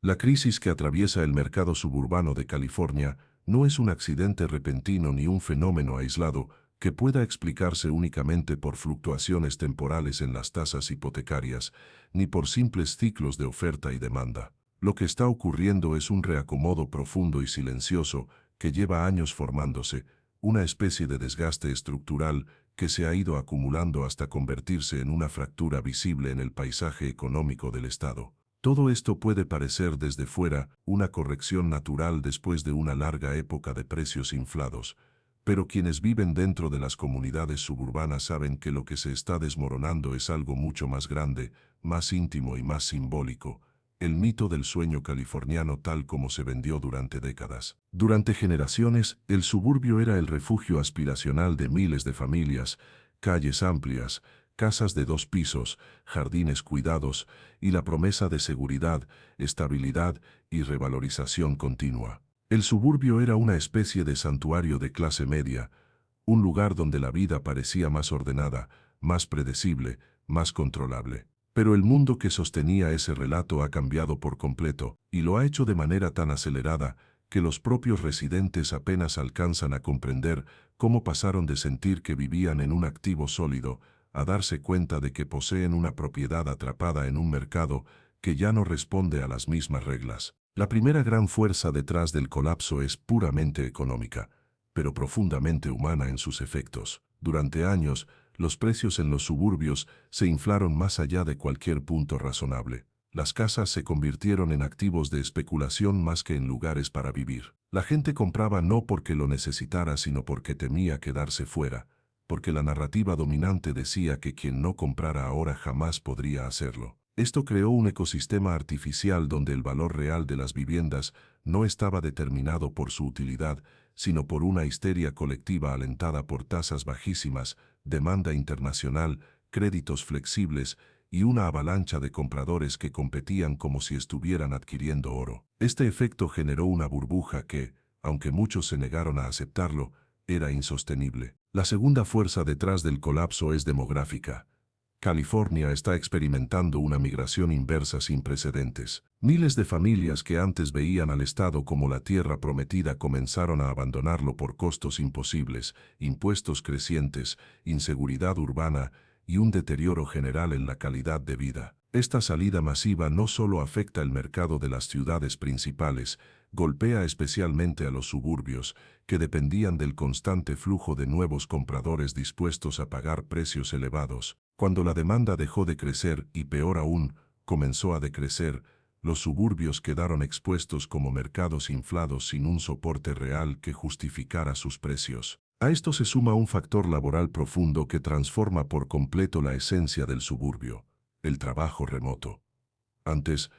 La crisis que atraviesa el mercado suburbano de California no es un accidente repentino ni un fenómeno aislado que pueda explicarse únicamente por fluctuaciones temporales en las tasas hipotecarias, ni por simples ciclos de oferta y demanda. Lo que está ocurriendo es un reacomodo profundo y silencioso que lleva años formándose, una especie de desgaste estructural que se ha ido acumulando hasta convertirse en una fractura visible en el paisaje económico del Estado. Todo esto puede parecer desde fuera una corrección natural después de una larga época de precios inflados, pero quienes viven dentro de las comunidades suburbanas saben que lo que se está desmoronando es algo mucho más grande, más íntimo y más simbólico: el mito del sueño californiano tal como se vendió durante décadas. Durante generaciones, el suburbio era el refugio aspiracional de miles de familias, calles amplias, casas de 2 pisos, jardines cuidados y la promesa de seguridad, estabilidad y revalorización continua. El suburbio era una especie de santuario de clase media, un lugar donde la vida parecía más ordenada, más predecible, más controlable. Pero el mundo que sostenía ese relato ha cambiado por completo, y lo ha hecho de manera tan acelerada que los propios residentes apenas alcanzan a comprender cómo pasaron de sentir que vivían en un activo sólido a darse cuenta de que poseen una propiedad atrapada en un mercado que ya no responde a las mismas reglas. La primera gran fuerza detrás del colapso es puramente económica, pero profundamente humana en sus efectos. Durante años, los precios en los suburbios se inflaron más allá de cualquier punto razonable. Las casas se convirtieron en activos de especulación más que en lugares para vivir. La gente compraba no porque lo necesitara, sino porque temía quedarse fuera, porque la narrativa dominante decía que quien no comprara ahora jamás podría hacerlo. Esto creó un ecosistema artificial donde el valor real de las viviendas no estaba determinado por su utilidad, sino por una histeria colectiva alentada por tasas bajísimas, demanda internacional, créditos flexibles y una avalancha de compradores que competían como si estuvieran adquiriendo oro. Este efecto generó una burbuja que, aunque muchos se negaron a aceptarlo, era insostenible. La segunda fuerza detrás del colapso es demográfica. California está experimentando una migración inversa sin precedentes. Miles de familias que antes veían al Estado como la tierra prometida comenzaron a abandonarlo por costos imposibles, impuestos crecientes, inseguridad urbana y un deterioro general en la calidad de vida. Esta salida masiva no solo afecta el mercado de las ciudades principales, golpea especialmente a los suburbios, que dependían del constante flujo de nuevos compradores dispuestos a pagar precios elevados. Cuando la demanda dejó de crecer y, peor aún, comenzó a decrecer, los suburbios quedaron expuestos como mercados inflados sin un soporte real que justificara sus precios. A esto se suma un factor laboral profundo que transforma por completo la esencia del suburbio: el trabajo remoto. Antes,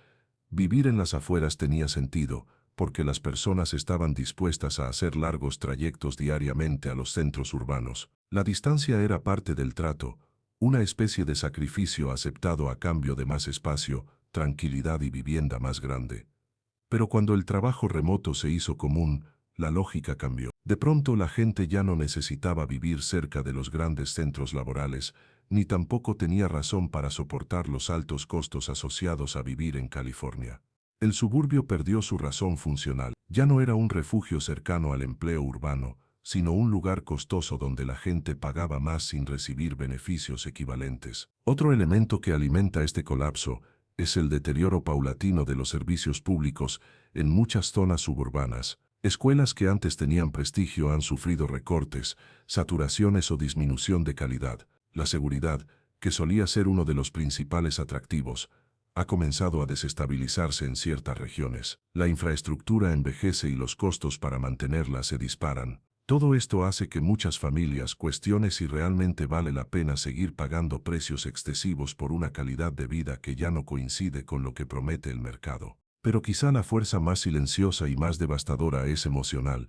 vivir en las afueras tenía sentido, porque las personas estaban dispuestas a hacer largos trayectos diariamente a los centros urbanos. La distancia era parte del trato, una especie de sacrificio aceptado a cambio de más espacio, tranquilidad y vivienda más grande. Pero cuando el trabajo remoto se hizo común, la lógica cambió. De pronto la gente ya no necesitaba vivir cerca de los grandes centros laborales, ni tampoco tenía razón para soportar los altos costos asociados a vivir en California. El suburbio perdió su razón funcional. Ya no era un refugio cercano al empleo urbano, sino un lugar costoso donde la gente pagaba más sin recibir beneficios equivalentes. Otro elemento que alimenta este colapso es el deterioro paulatino de los servicios públicos en muchas zonas suburbanas. Escuelas que antes tenían prestigio han sufrido recortes, saturaciones o disminución de calidad. La seguridad, que solía ser uno de los principales atractivos, ha comenzado a desestabilizarse en ciertas regiones. La infraestructura envejece y los costos para mantenerla se disparan. Todo esto hace que muchas familias cuestionen si realmente vale la pena seguir pagando precios excesivos por una calidad de vida que ya no coincide con lo que promete el mercado. Pero quizá la fuerza más silenciosa y más devastadora es emocional: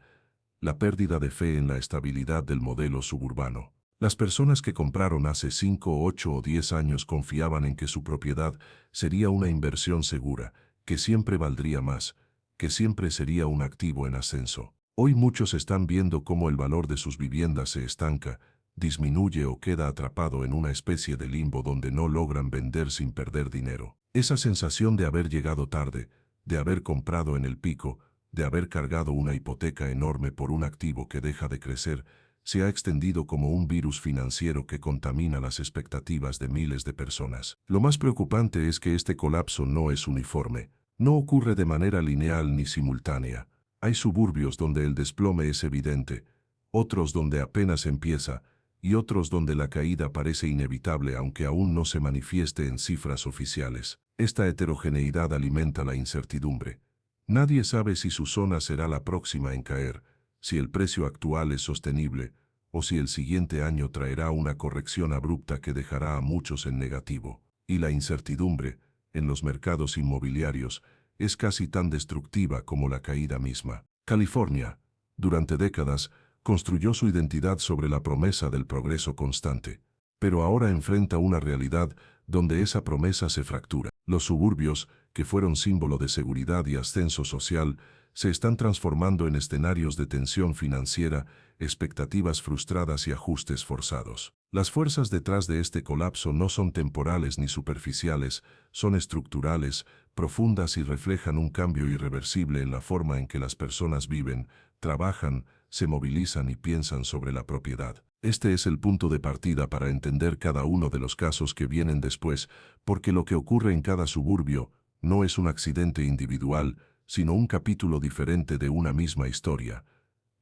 la pérdida de fe en la estabilidad del modelo suburbano. Las personas que compraron hace 5, 8 o 10 años confiaban en que su propiedad sería una inversión segura, que siempre valdría más, que siempre sería un activo en ascenso. Hoy muchos están viendo cómo el valor de sus viviendas se estanca, disminuye o queda atrapado en una especie de limbo donde no logran vender sin perder dinero. Esa sensación de haber llegado tarde, de haber comprado en el pico, de haber cargado una hipoteca enorme por un activo que deja de crecer, se ha extendido como un virus financiero que contamina las expectativas de miles de personas. Lo más preocupante es que este colapso no es uniforme, no ocurre de manera lineal ni simultánea. Hay suburbios donde el desplome es evidente, otros donde apenas empieza, y otros donde la caída parece inevitable aunque aún no se manifieste en cifras oficiales. Esta heterogeneidad alimenta la incertidumbre. Nadie sabe si su zona será la próxima en caer, si el precio actual es sostenible, o si el siguiente año traerá una corrección abrupta que dejará a muchos en negativo. Y la incertidumbre, en los mercados inmobiliarios, es casi tan destructiva como la caída misma. California, durante décadas, construyó su identidad sobre la promesa del progreso constante, pero ahora enfrenta una realidad donde esa promesa se fractura. Los suburbios, que fueron símbolo de seguridad y ascenso social, se están transformando en escenarios de tensión financiera, expectativas frustradas y ajustes forzados. Las fuerzas detrás de este colapso no son temporales ni superficiales, son estructurales, profundas y reflejan un cambio irreversible en la forma en que las personas viven, trabajan, se movilizan y piensan sobre la propiedad. Este es el punto de partida para entender cada uno de los casos que vienen después, porque lo que ocurre en cada suburbio no es un accidente individual, sino un capítulo diferente de una misma historia.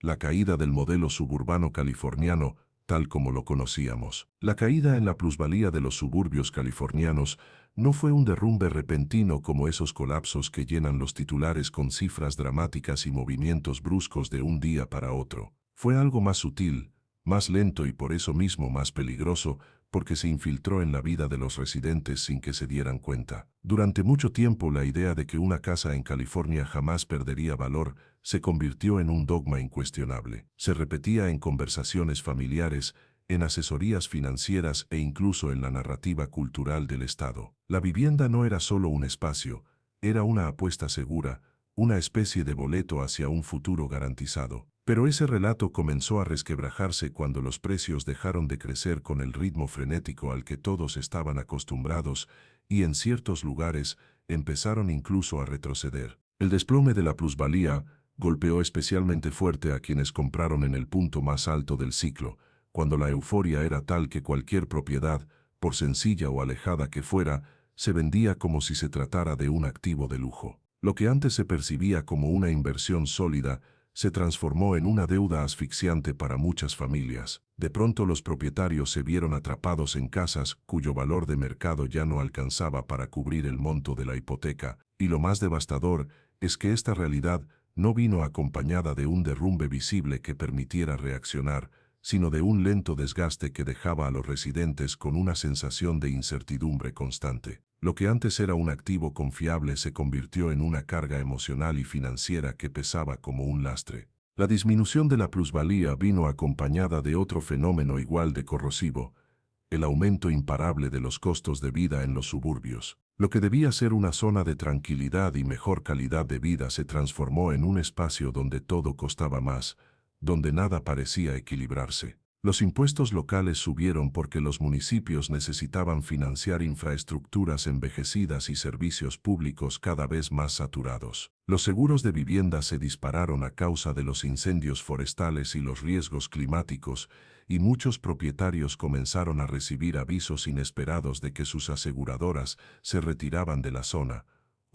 La caída del modelo suburbano californiano, tal como lo conocíamos. La caída en la plusvalía de los suburbios californianos no fue un derrumbe repentino como esos colapsos que llenan los titulares con cifras dramáticas y movimientos bruscos de un día para otro. Fue algo más sutil, más lento y por eso mismo más peligroso, porque se infiltró en la vida de los residentes sin que se dieran cuenta. Durante mucho tiempo la idea de que una casa en California jamás perdería valor se convirtió en un dogma incuestionable. Se repetía en conversaciones familiares, en asesorías financieras e incluso en la narrativa cultural del Estado. La vivienda no era solo un espacio, era una apuesta segura, una especie de boleto hacia un futuro garantizado. Pero ese relato comenzó a resquebrajarse cuando los precios dejaron de crecer con el ritmo frenético al que todos estaban acostumbrados y en ciertos lugares empezaron incluso a retroceder. El desplome de la plusvalía golpeó especialmente fuerte a quienes compraron en el punto más alto del ciclo, cuando la euforia era tal que cualquier propiedad, por sencilla o alejada que fuera, se vendía como si se tratara de un activo de lujo. Lo que antes se percibía como una inversión sólida, se transformó en una deuda asfixiante para muchas familias. De pronto los propietarios se vieron atrapados en casas cuyo valor de mercado ya no alcanzaba para cubrir el monto de la hipoteca, y lo más devastador es que esta realidad no vino acompañada de un derrumbe visible que permitiera reaccionar, sino de un lento desgaste que dejaba a los residentes con una sensación de incertidumbre constante. Lo que antes era un activo confiable se convirtió en una carga emocional y financiera que pesaba como un lastre. La disminución de la plusvalía vino acompañada de otro fenómeno igual de corrosivo, el aumento imparable de los costos de vida en los suburbios. Lo que debía ser una zona de tranquilidad y mejor calidad de vida se transformó en un espacio donde todo costaba más, donde nada parecía equilibrarse. Los impuestos locales subieron porque los municipios necesitaban financiar infraestructuras envejecidas y servicios públicos cada vez más saturados. Los seguros de vivienda se dispararon a causa de los incendios forestales y los riesgos climáticos, y muchos propietarios comenzaron a recibir avisos inesperados de que sus aseguradoras se retiraban de la zona,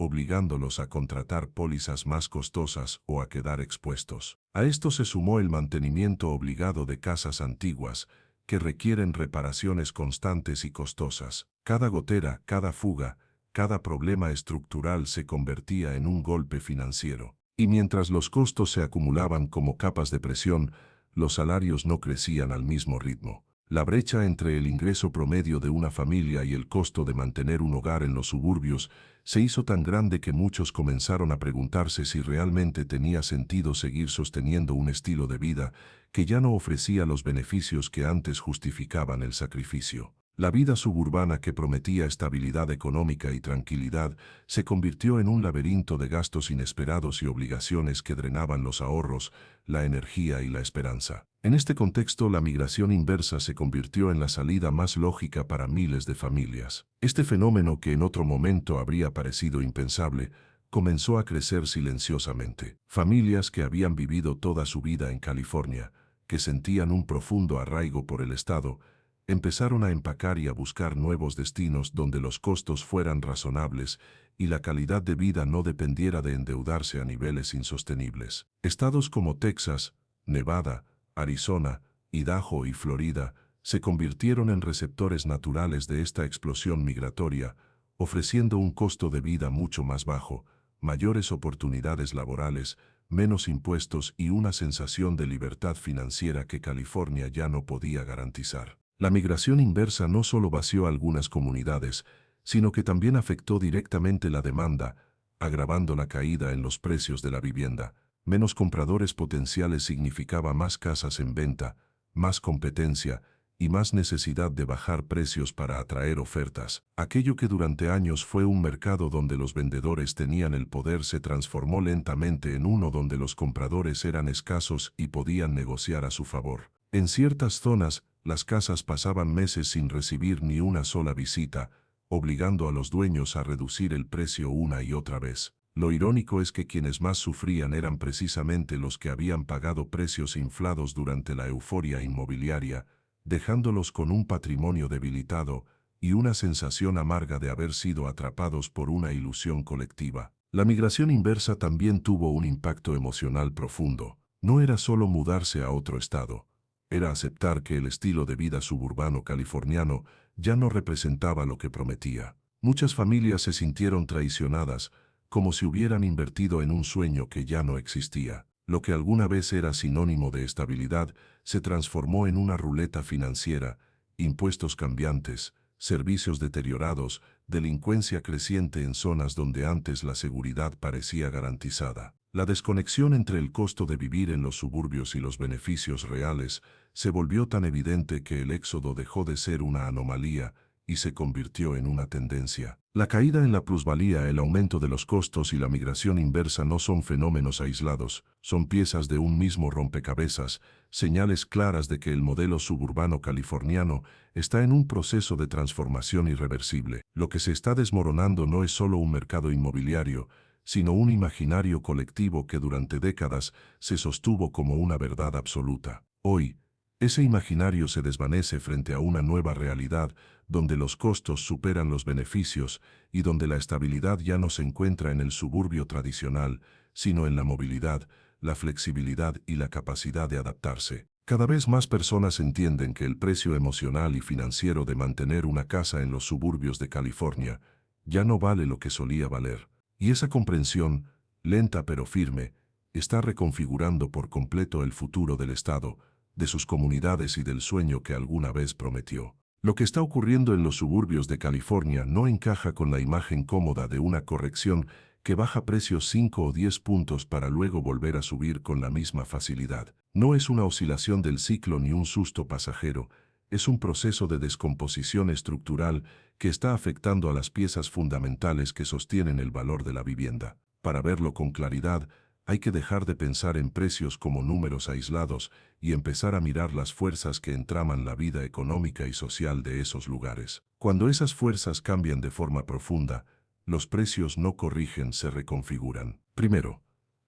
obligándolos a contratar pólizas más costosas o a quedar expuestos. A esto se sumó el mantenimiento obligado de casas antiguas, que requieren reparaciones constantes y costosas. Cada gotera, cada fuga, cada problema estructural se convertía en un golpe financiero. Y mientras los costos se acumulaban como capas de presión, los salarios no crecían al mismo ritmo. La brecha entre el ingreso promedio de una familia y el costo de mantener un hogar en los suburbios se hizo tan grande que muchos comenzaron a preguntarse si realmente tenía sentido seguir sosteniendo un estilo de vida que ya no ofrecía los beneficios que antes justificaban el sacrificio. La vida suburbana que prometía estabilidad económica y tranquilidad se convirtió en un laberinto de gastos inesperados y obligaciones que drenaban los ahorros, la energía y la esperanza. En este contexto, la migración inversa se convirtió en la salida más lógica para miles de familias. Este fenómeno, que en otro momento habría parecido impensable, comenzó a crecer silenciosamente. Familias que habían vivido toda su vida en California, que sentían un profundo arraigo por el estado, empezaron a empacar y a buscar nuevos destinos donde los costos fueran razonables y la calidad de vida no dependiera de endeudarse a niveles insostenibles. Estados como Texas, Nevada, Arizona, Idaho y Florida se convirtieron en receptores naturales de esta explosión migratoria, ofreciendo un costo de vida mucho más bajo, mayores oportunidades laborales, menos impuestos y una sensación de libertad financiera que California ya no podía garantizar. La migración inversa no solo vació algunas comunidades, sino que también afectó directamente la demanda, agravando la caída en los precios de la vivienda. Menos compradores potenciales significaba más casas en venta, más competencia y más necesidad de bajar precios para atraer ofertas. Aquello que durante años fue un mercado donde los vendedores tenían el poder se transformó lentamente en uno donde los compradores eran escasos y podían negociar a su favor. En ciertas zonas, las casas pasaban meses sin recibir ni una sola visita, obligando a los dueños a reducir el precio una y otra vez. Lo irónico es que quienes más sufrían eran precisamente los que habían pagado precios inflados durante la euforia inmobiliaria, dejándolos con un patrimonio debilitado y una sensación amarga de haber sido atrapados por una ilusión colectiva. La migración inversa también tuvo un impacto emocional profundo. No era solo mudarse a otro estado. Era aceptar que el estilo de vida suburbano californiano ya no representaba lo que prometía. Muchas familias se sintieron traicionadas, como si hubieran invertido en un sueño que ya no existía. Lo que alguna vez era sinónimo de estabilidad se transformó en una ruleta financiera, impuestos cambiantes, servicios deteriorados, delincuencia creciente en zonas donde antes la seguridad parecía garantizada. La desconexión entre el costo de vivir en los suburbios y los beneficios reales se volvió tan evidente que el éxodo dejó de ser una anomalía y se convirtió en una tendencia. La caída en la plusvalía, el aumento de los costos y la migración inversa no son fenómenos aislados, son piezas de un mismo rompecabezas, señales claras de que el modelo suburbano californiano está en un proceso de transformación irreversible. Lo que se está desmoronando no es solo un mercado inmobiliario, sino un imaginario colectivo que durante décadas se sostuvo como una verdad absoluta. Hoy, ese imaginario se desvanece frente a una nueva realidad donde los costos superan los beneficios y donde la estabilidad ya no se encuentra en el suburbio tradicional, sino en la movilidad, la flexibilidad y la capacidad de adaptarse. Cada vez más personas entienden que el precio emocional y financiero de mantener una casa en los suburbios de California ya no vale lo que solía valer. Y esa comprensión, lenta pero firme, está reconfigurando por completo el futuro del Estado, de sus comunidades y del sueño que alguna vez prometió. Lo que está ocurriendo en los suburbios de California no encaja con la imagen cómoda de una corrección que baja precios 5 o 10 puntos para luego volver a subir con la misma facilidad. No es una oscilación del ciclo ni un susto pasajero, es un proceso de descomposición estructural que está afectando a las piezas fundamentales que sostienen el valor de la vivienda. Para verlo con claridad, hay que dejar de pensar en precios como números aislados y empezar a mirar las fuerzas que entraman la vida económica y social de esos lugares. Cuando esas fuerzas cambian de forma profunda, los precios no corrigen, se reconfiguran. Primero,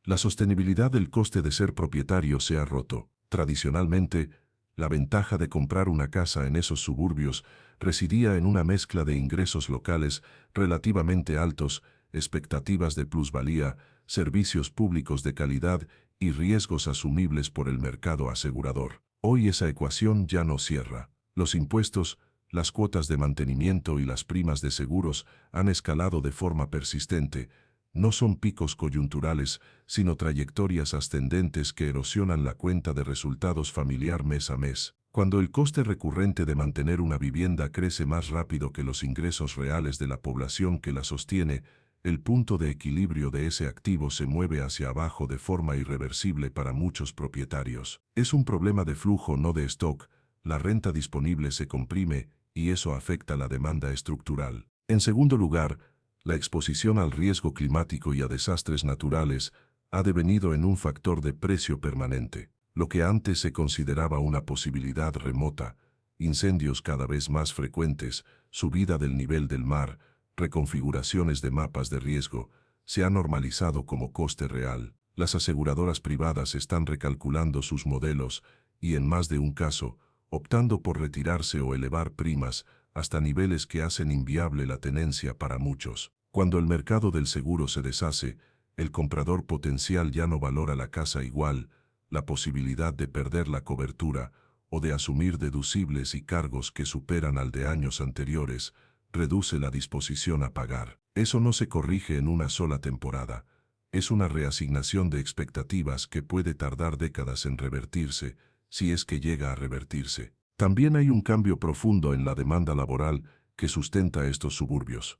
la sostenibilidad del coste de ser propietario se ha roto. Tradicionalmente, la ventaja de comprar una casa en esos suburbios residía en una mezcla de ingresos locales relativamente altos, expectativas de plusvalía, servicios públicos de calidad y riesgos asumibles por el mercado asegurador. Hoy esa ecuación ya no cierra. Los impuestos, las cuotas de mantenimiento y las primas de seguros han escalado de forma persistente. No son picos coyunturales, sino trayectorias ascendentes que erosionan la cuenta de resultados familiar mes a mes. Cuando el coste recurrente de mantener una vivienda crece más rápido que los ingresos reales de la población que la sostiene, el punto de equilibrio de ese activo se mueve hacia abajo de forma irreversible para muchos propietarios. Es un problema de flujo, no de stock. La renta disponible se comprime y eso afecta la demanda estructural. En segundo lugar, la exposición al riesgo climático y a desastres naturales ha devenido en un factor de precio permanente. Lo que antes se consideraba una posibilidad remota, incendios cada vez más frecuentes, subida del nivel del mar, reconfiguraciones de mapas de riesgo, se ha normalizado como coste real. Las aseguradoras privadas están recalculando sus modelos y, en más de un caso, optando por retirarse o elevar primas hasta niveles que hacen inviable la tenencia para muchos. Cuando el mercado del seguro se deshace, el comprador potencial ya no valora la casa igual, la posibilidad de perder la cobertura o de asumir deducibles y cargos que superan al de años anteriores, reduce la disposición a pagar. Eso no se corrige en una sola temporada. Es una reasignación de expectativas que puede tardar décadas en revertirse, si es que llega a revertirse. También hay un cambio profundo en la demanda laboral que sustenta estos suburbios.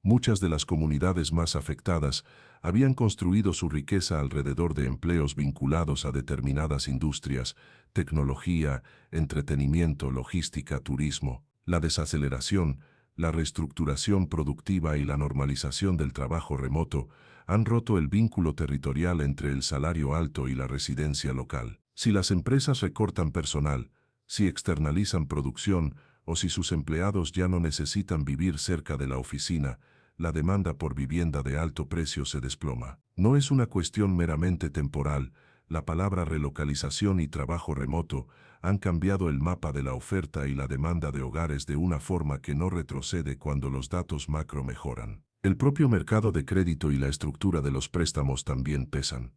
Muchas de las comunidades más afectadas habían construido su riqueza alrededor de empleos vinculados a determinadas industrias, tecnología, entretenimiento, logística, turismo. La desaceleración, la reestructuración productiva y la normalización del trabajo remoto han roto el vínculo territorial entre el salario alto y la residencia local. Si las empresas recortan personal, si externalizan producción o si sus empleados ya no necesitan vivir cerca de la oficina, la demanda por vivienda de alto precio se desploma. No es una cuestión meramente temporal. La palabra relocalización y trabajo remoto han cambiado el mapa de la oferta y la demanda de hogares de una forma que no retrocede cuando los datos macro mejoran. El propio mercado de crédito y la estructura de los préstamos también pesan.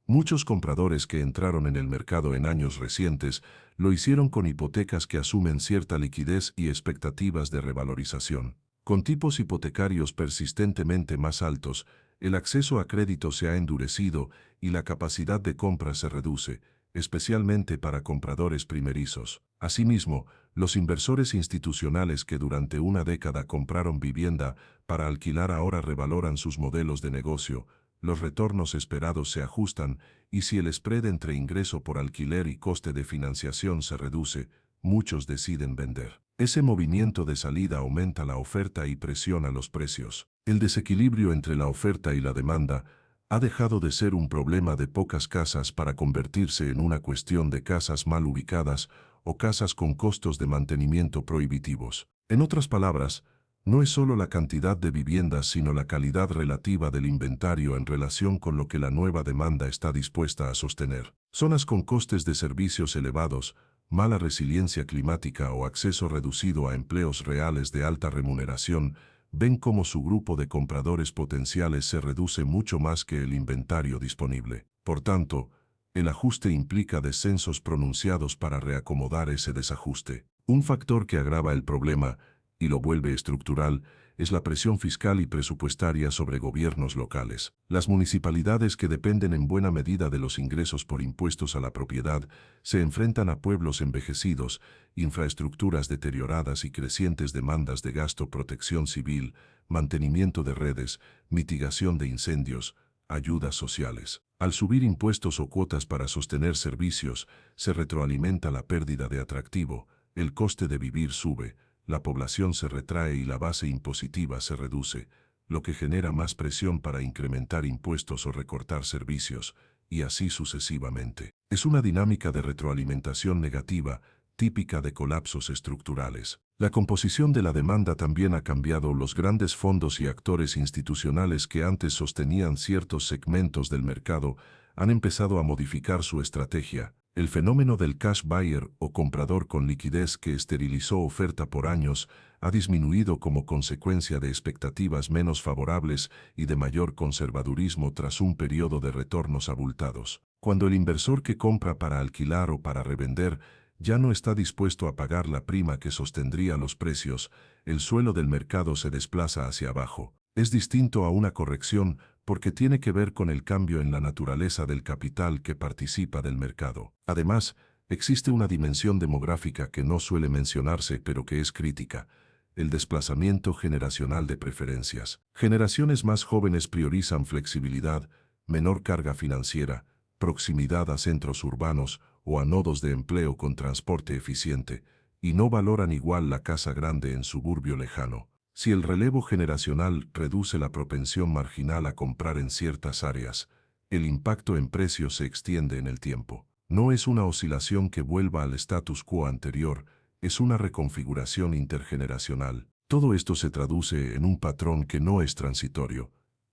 Muchos compradores que entraron en el mercado en años recientes lo hicieron con hipotecas que asumen cierta liquidez y expectativas de revalorización. Con tipos hipotecarios persistentemente más altos, el acceso a crédito se ha endurecido y la capacidad de compra se reduce, especialmente para compradores primerizos. Asimismo, los inversores institucionales que durante una década compraron vivienda para alquilar ahora revaloran sus modelos de negocio, los retornos esperados se ajustan y si el spread entre ingreso por alquiler y coste de financiación se reduce, muchos deciden vender. Ese movimiento de salida aumenta la oferta y presiona los precios. El desequilibrio entre la oferta y la demanda ha dejado de ser un problema de pocas casas para convertirse en una cuestión de casas mal ubicadas o casas con costos de mantenimiento prohibitivos. En otras palabras, no es solo la cantidad de viviendas sino la calidad relativa del inventario en relación con lo que la nueva demanda está dispuesta a sostener. Zonas con costes de servicios elevados, mala resiliencia climática o acceso reducido a empleos reales de alta remuneración, ven cómo su grupo de compradores potenciales se reduce mucho más que el inventario disponible. Por tanto, el ajuste implica descensos pronunciados para reacomodar ese desajuste. Un factor que agrava el problema y lo vuelve estructural, es la presión fiscal y presupuestaria sobre gobiernos locales. Las municipalidades que dependen en buena medida de los ingresos por impuestos a la propiedad se enfrentan a pueblos envejecidos, infraestructuras deterioradas y crecientes demandas de gasto, protección civil, mantenimiento de redes, mitigación de incendios, ayudas sociales. Al subir impuestos o cuotas para sostener servicios, se retroalimenta la pérdida de atractivo, el coste de vivir sube, la población se retrae y la base impositiva se reduce, lo que genera más presión para incrementar impuestos o recortar servicios, y así sucesivamente. Es una dinámica de retroalimentación negativa, típica de colapsos estructurales. La composición de la demanda también ha cambiado. Los grandes fondos y actores institucionales que antes sostenían ciertos segmentos del mercado han empezado a modificar su estrategia. El fenómeno del cash buyer o comprador con liquidez que esterilizó oferta por años ha disminuido como consecuencia de expectativas menos favorables y de mayor conservadurismo tras un periodo de retornos abultados. Cuando el inversor que compra para alquilar o para revender ya no está dispuesto a pagar la prima que sostendría los precios, el suelo del mercado se desplaza hacia abajo. Es distinto a una corrección porque tiene que ver con el cambio en la naturaleza del capital que participa del mercado. Además, existe una dimensión demográfica que no suele mencionarse pero que es crítica: el desplazamiento generacional de preferencias. Generaciones más jóvenes priorizan flexibilidad, menor carga financiera, proximidad a centros urbanos o a nodos de empleo con transporte eficiente, y no valoran igual la casa grande en suburbio lejano. Si el relevo generacional reduce la propensión marginal a comprar en ciertas áreas, el impacto en precios se extiende en el tiempo. No es una oscilación que vuelva al status quo anterior, es una reconfiguración intergeneracional. Todo esto se traduce en un patrón que no es transitorio.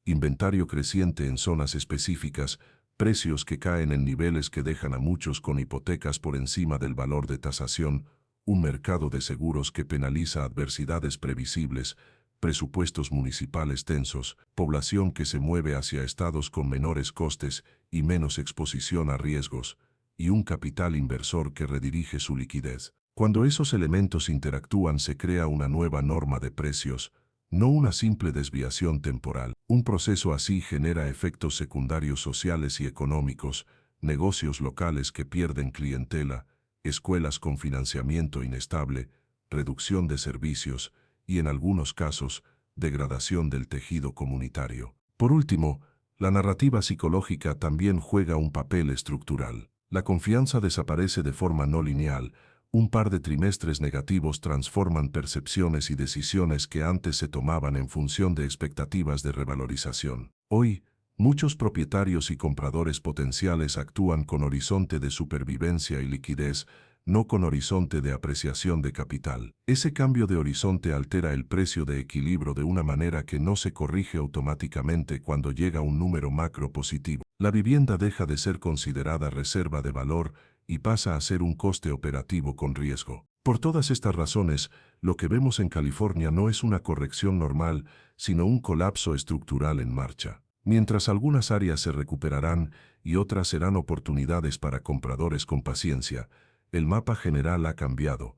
inventario creciente en zonas específicas, precios que caen en niveles que dejan a muchos con hipotecas por encima del valor de tasación, un mercado de seguros que penaliza adversidades previsibles, presupuestos municipales tensos, población que se mueve hacia estados con menores costes y menos exposición a riesgos, y un capital inversor que redirige su liquidez. Cuando esos elementos interactúan se crea una nueva norma de precios, no una simple desviación temporal. Un proceso así genera efectos secundarios sociales y económicos, negocios locales que pierden clientela, escuelas con financiamiento inestable, reducción de servicios y, en algunos casos, degradación del tejido comunitario. Por último, la narrativa psicológica también juega un papel estructural. La confianza desaparece de forma no lineal. Un par de trimestres negativos transforman percepciones y decisiones que antes se tomaban en función de expectativas de revalorización. Hoy, muchos propietarios y compradores potenciales actúan con horizonte de supervivencia y liquidez, no con horizonte de apreciación de capital. Ese cambio de horizonte altera el precio de equilibrio de una manera que no se corrige automáticamente cuando llega un número macro positivo. La vivienda deja de ser considerada reserva de valor y pasa a ser un coste operativo con riesgo. Por todas estas razones, lo que vemos en California no es una corrección normal, sino un colapso estructural en marcha. Mientras algunas áreas se recuperarán y otras serán oportunidades para compradores con paciencia, el mapa general ha cambiado.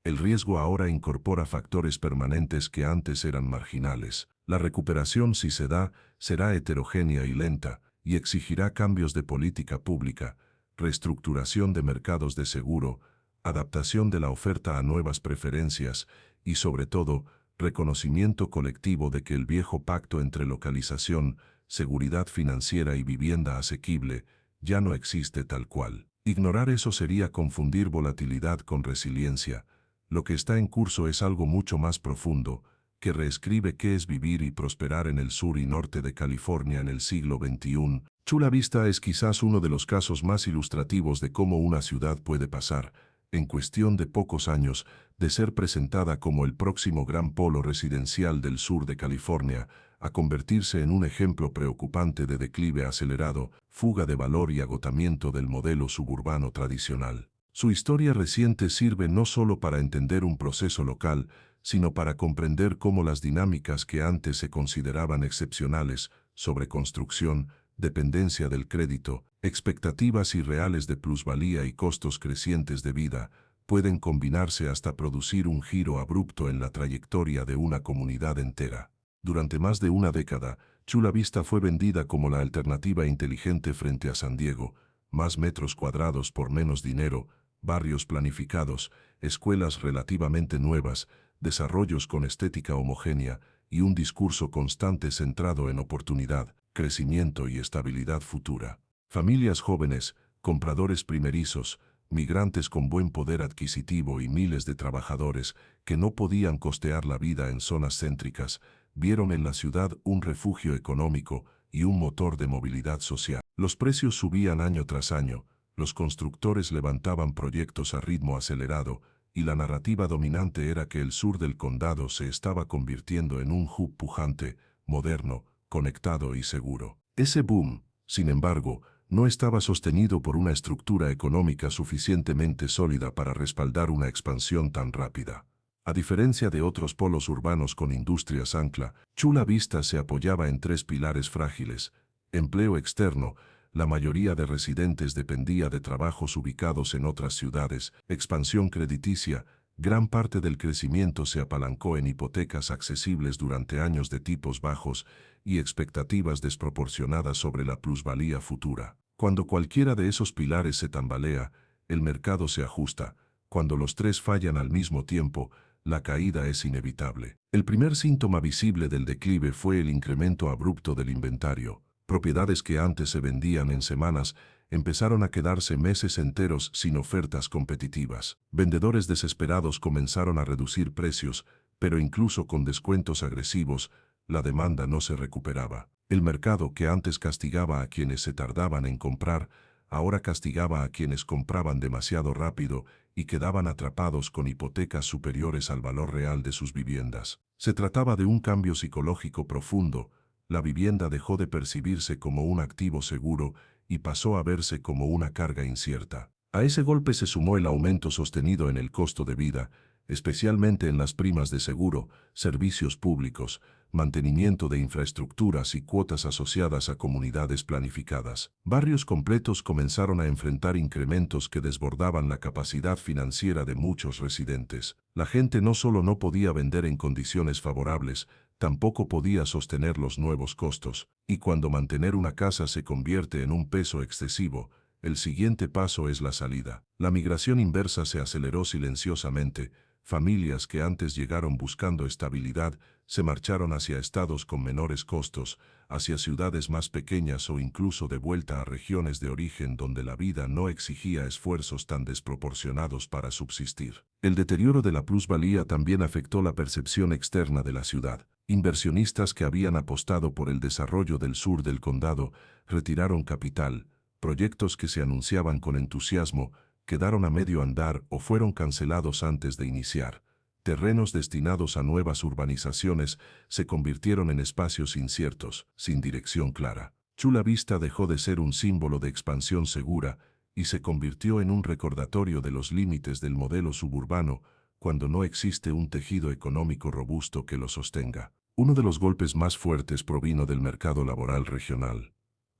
El riesgo ahora incorpora factores permanentes que antes eran marginales. La recuperación, si se da, será heterogénea y lenta, y exigirá cambios de política pública, reestructuración de mercados de seguro, adaptación de la oferta a nuevas preferencias y, sobre todo, reconocimiento colectivo de que el viejo pacto entre localización, seguridad financiera y vivienda asequible ya no existe tal cual. Ignorar eso sería confundir volatilidad con resiliencia. Lo que está en curso es algo mucho más profundo, que reescribe qué es vivir y prosperar en el sur y norte de California en el siglo XXI. Chula Vista es quizás uno de los casos más ilustrativos de cómo una ciudad puede pasar, en cuestión de pocos años, de ser presentada como el próximo gran polo residencial del sur de California, a convertirse en un ejemplo preocupante de declive acelerado, fuga de valor y agotamiento del modelo suburbano tradicional. Su historia reciente sirve no solo para entender un proceso local, sino para comprender cómo las dinámicas que antes se consideraban excepcionales, sobreconstrucción, dependencia del crédito, expectativas irreales de plusvalía y costos crecientes de vida, pueden combinarse hasta producir un giro abrupto en la trayectoria de una comunidad entera. Durante más de una década, Chula Vista fue vendida como la alternativa inteligente frente a San Diego: más metros cuadrados por menos dinero, barrios planificados, escuelas relativamente nuevas, desarrollos con estética homogénea y un discurso constante centrado en oportunidad, crecimiento y estabilidad futura. Familias jóvenes, compradores primerizos, migrantes con buen poder adquisitivo y miles de trabajadores que no podían costear la vida en zonas céntricas, vieron en la ciudad un refugio económico y un motor de movilidad social. Los precios subían año tras año, los constructores levantaban proyectos a ritmo acelerado, y la narrativa dominante era que el sur del condado se estaba convirtiendo en un hub pujante, moderno, conectado y seguro. Ese boom, sin embargo, no estaba sostenido por una estructura económica suficientemente sólida para respaldar una expansión tan rápida. A diferencia de otros polos urbanos con industrias ancla, Chula Vista se apoyaba en tres pilares frágiles: empleo externo, la mayoría de residentes dependía de trabajos ubicados en otras ciudades; expansión crediticia, gran parte del crecimiento se apalancó en hipotecas accesibles durante años de tipos bajos; y expectativas desproporcionadas sobre la plusvalía futura. Cuando cualquiera de esos pilares se tambalea, el mercado se ajusta. Cuando los tres fallan al mismo tiempo, la caída es inevitable. El primer síntoma visible del declive fue el incremento abrupto del inventario. Propiedades que antes se vendían en semanas empezaron a quedarse meses enteros sin ofertas competitivas. Vendedores desesperados comenzaron a reducir precios, pero incluso con descuentos agresivos, la demanda no se recuperaba. El mercado, que antes castigaba a quienes se tardaban en comprar, ahora castigaba a quienes compraban demasiado rápido y quedaban atrapados con hipotecas superiores al valor real de sus viviendas. Se trataba de un cambio psicológico profundo, La vivienda dejó de percibirse como un activo seguro y pasó a verse como una carga incierta. A ese golpe se sumó el aumento sostenido en el costo de vida, especialmente en las primas de seguro, servicios públicos, mantenimiento de infraestructuras y cuotas asociadas a comunidades planificadas. Barrios completos comenzaron a enfrentar incrementos que desbordaban la capacidad financiera de muchos residentes. La gente no solo no podía vender en condiciones favorables, tampoco podía sostener los nuevos costos, y cuando mantener una casa se convierte en un peso excesivo, el siguiente paso es la salida. La migración inversa se aceleró silenciosamente. Familias que antes llegaron buscando estabilidad se marcharon hacia estados con menores costos, hacia ciudades más pequeñas o incluso de vuelta a regiones de origen donde la vida no exigía esfuerzos tan desproporcionados para subsistir. El deterioro de la plusvalía también afectó la percepción externa de la ciudad. Inversionistas que habían apostado por el desarrollo del sur del condado retiraron capital. Proyectos que se anunciaban con entusiasmo quedaron a medio andar o fueron cancelados antes de iniciar. Terrenos destinados a nuevas urbanizaciones se convirtieron en espacios inciertos, sin dirección clara. Chula Vista dejó de ser un símbolo de expansión segura y se convirtió en un recordatorio de los límites del modelo suburbano cuando no existe un tejido económico robusto que lo sostenga. Uno de los golpes más fuertes provino del mercado laboral regional.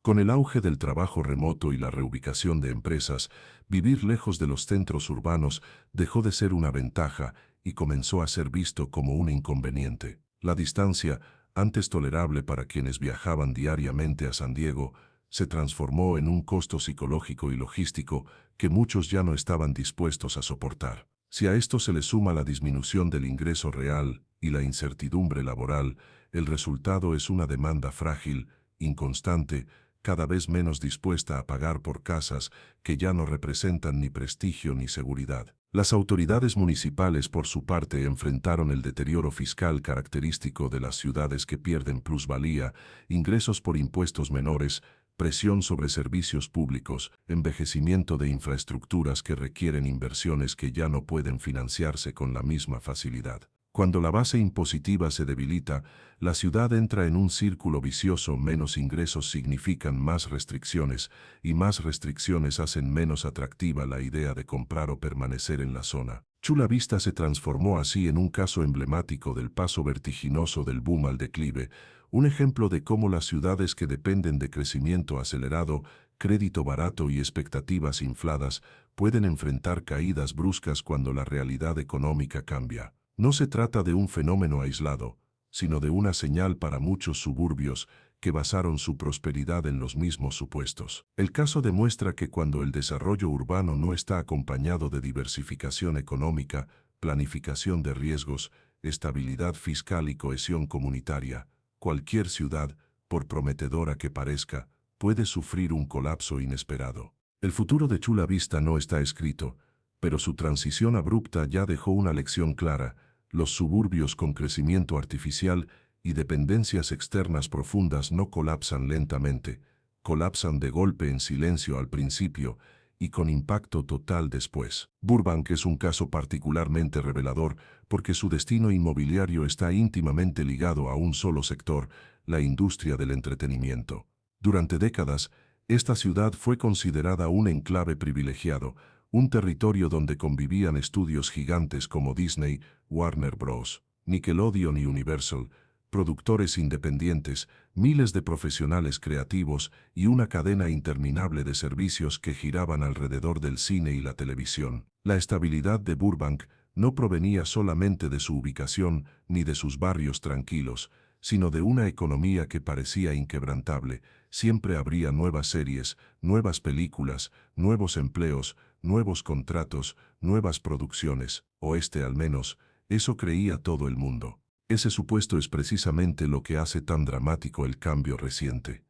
Con el auge del trabajo remoto y la reubicación de empresas, vivir lejos de los centros urbanos dejó de ser una ventaja y comenzó a ser visto como un inconveniente. La distancia, antes tolerable para quienes viajaban diariamente a San Diego, se transformó en un costo psicológico y logístico que muchos ya no estaban dispuestos a soportar. Si a esto se le suma la disminución del ingreso real y la incertidumbre laboral, el resultado es una demanda frágil, inconstante, cada vez menos dispuesta a pagar por casas que ya no representan ni prestigio ni seguridad. Las autoridades municipales, por su parte, enfrentaron el deterioro fiscal característico de las ciudades que pierden plusvalía, ingresos por impuestos menores, presión sobre servicios públicos, envejecimiento de infraestructuras que requieren inversiones que ya no pueden financiarse con la misma facilidad. Cuando la base impositiva se debilita, la ciudad entra en un círculo vicioso. Menos ingresos significan más restricciones, y más restricciones hacen menos atractiva la idea de comprar o permanecer en la zona. Chula Vista se transformó así en un caso emblemático del paso vertiginoso del boom al declive, un ejemplo de cómo las ciudades que dependen de crecimiento acelerado, crédito barato y expectativas infladas pueden enfrentar caídas bruscas cuando la realidad económica cambia. No se trata de un fenómeno aislado, sino de una señal para muchos suburbios que basaron su prosperidad en los mismos supuestos. El caso demuestra que cuando el desarrollo urbano no está acompañado de diversificación económica, planificación de riesgos, estabilidad fiscal y cohesión comunitaria, cualquier ciudad, por prometedora que parezca, puede sufrir un colapso inesperado. El futuro de Chula Vista no está escrito, pero su transición abrupta ya dejó una lección clara. Los suburbios con crecimiento artificial y dependencias externas profundas no colapsan lentamente, colapsan de golpe en silencio al principio y con impacto total después. Burbank es un caso particularmente revelador porque su destino inmobiliario está íntimamente ligado a un solo sector, la industria del entretenimiento. Durante décadas, esta ciudad fue considerada un enclave privilegiado, un territorio donde convivían estudios gigantes como Disney, Warner Bros., Nickelodeon y Universal, productores independientes, miles de profesionales creativos y una cadena interminable de servicios que giraban alrededor del cine y la televisión. La estabilidad de Burbank no provenía solamente de su ubicación ni de sus barrios tranquilos, sino de una economía que parecía inquebrantable. Siempre habría nuevas series, nuevas películas, nuevos empleos, nuevos contratos, nuevas producciones, o al menos, eso creía todo el mundo. Ese supuesto es precisamente lo que hace tan dramático el cambio reciente.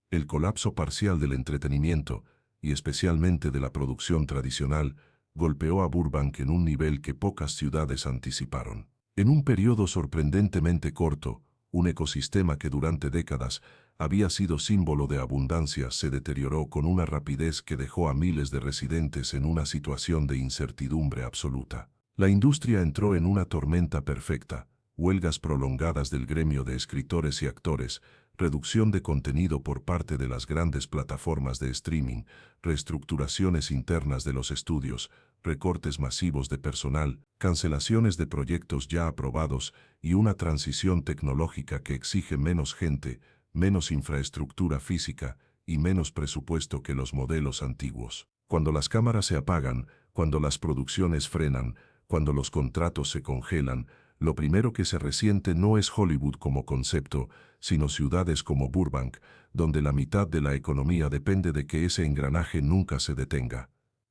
El colapso parcial del entretenimiento, y especialmente de la producción tradicional, golpeó a Burbank en un nivel que pocas ciudades anticiparon. En un periodo sorprendentemente corto, un ecosistema que durante décadas había sido símbolo de abundancia se deterioró con una rapidez que dejó a miles de residentes en una situación de incertidumbre absoluta. La industria entró en una tormenta perfecta, huelgas prolongadas del gremio de escritores y actores, reducción de contenido por parte de las grandes plataformas de streaming, reestructuraciones internas de los estudios, recortes masivos de personal, cancelaciones de proyectos ya aprobados y una transición tecnológica que exige menos gente, menos infraestructura física y menos presupuesto que los modelos antiguos. Cuando las cámaras se apagan, cuando las producciones frenan, cuando los contratos se congelan, lo primero que se resiente no es Hollywood como concepto, sino ciudades como Burbank, donde la mitad de la economía depende de que ese engranaje nunca se detenga.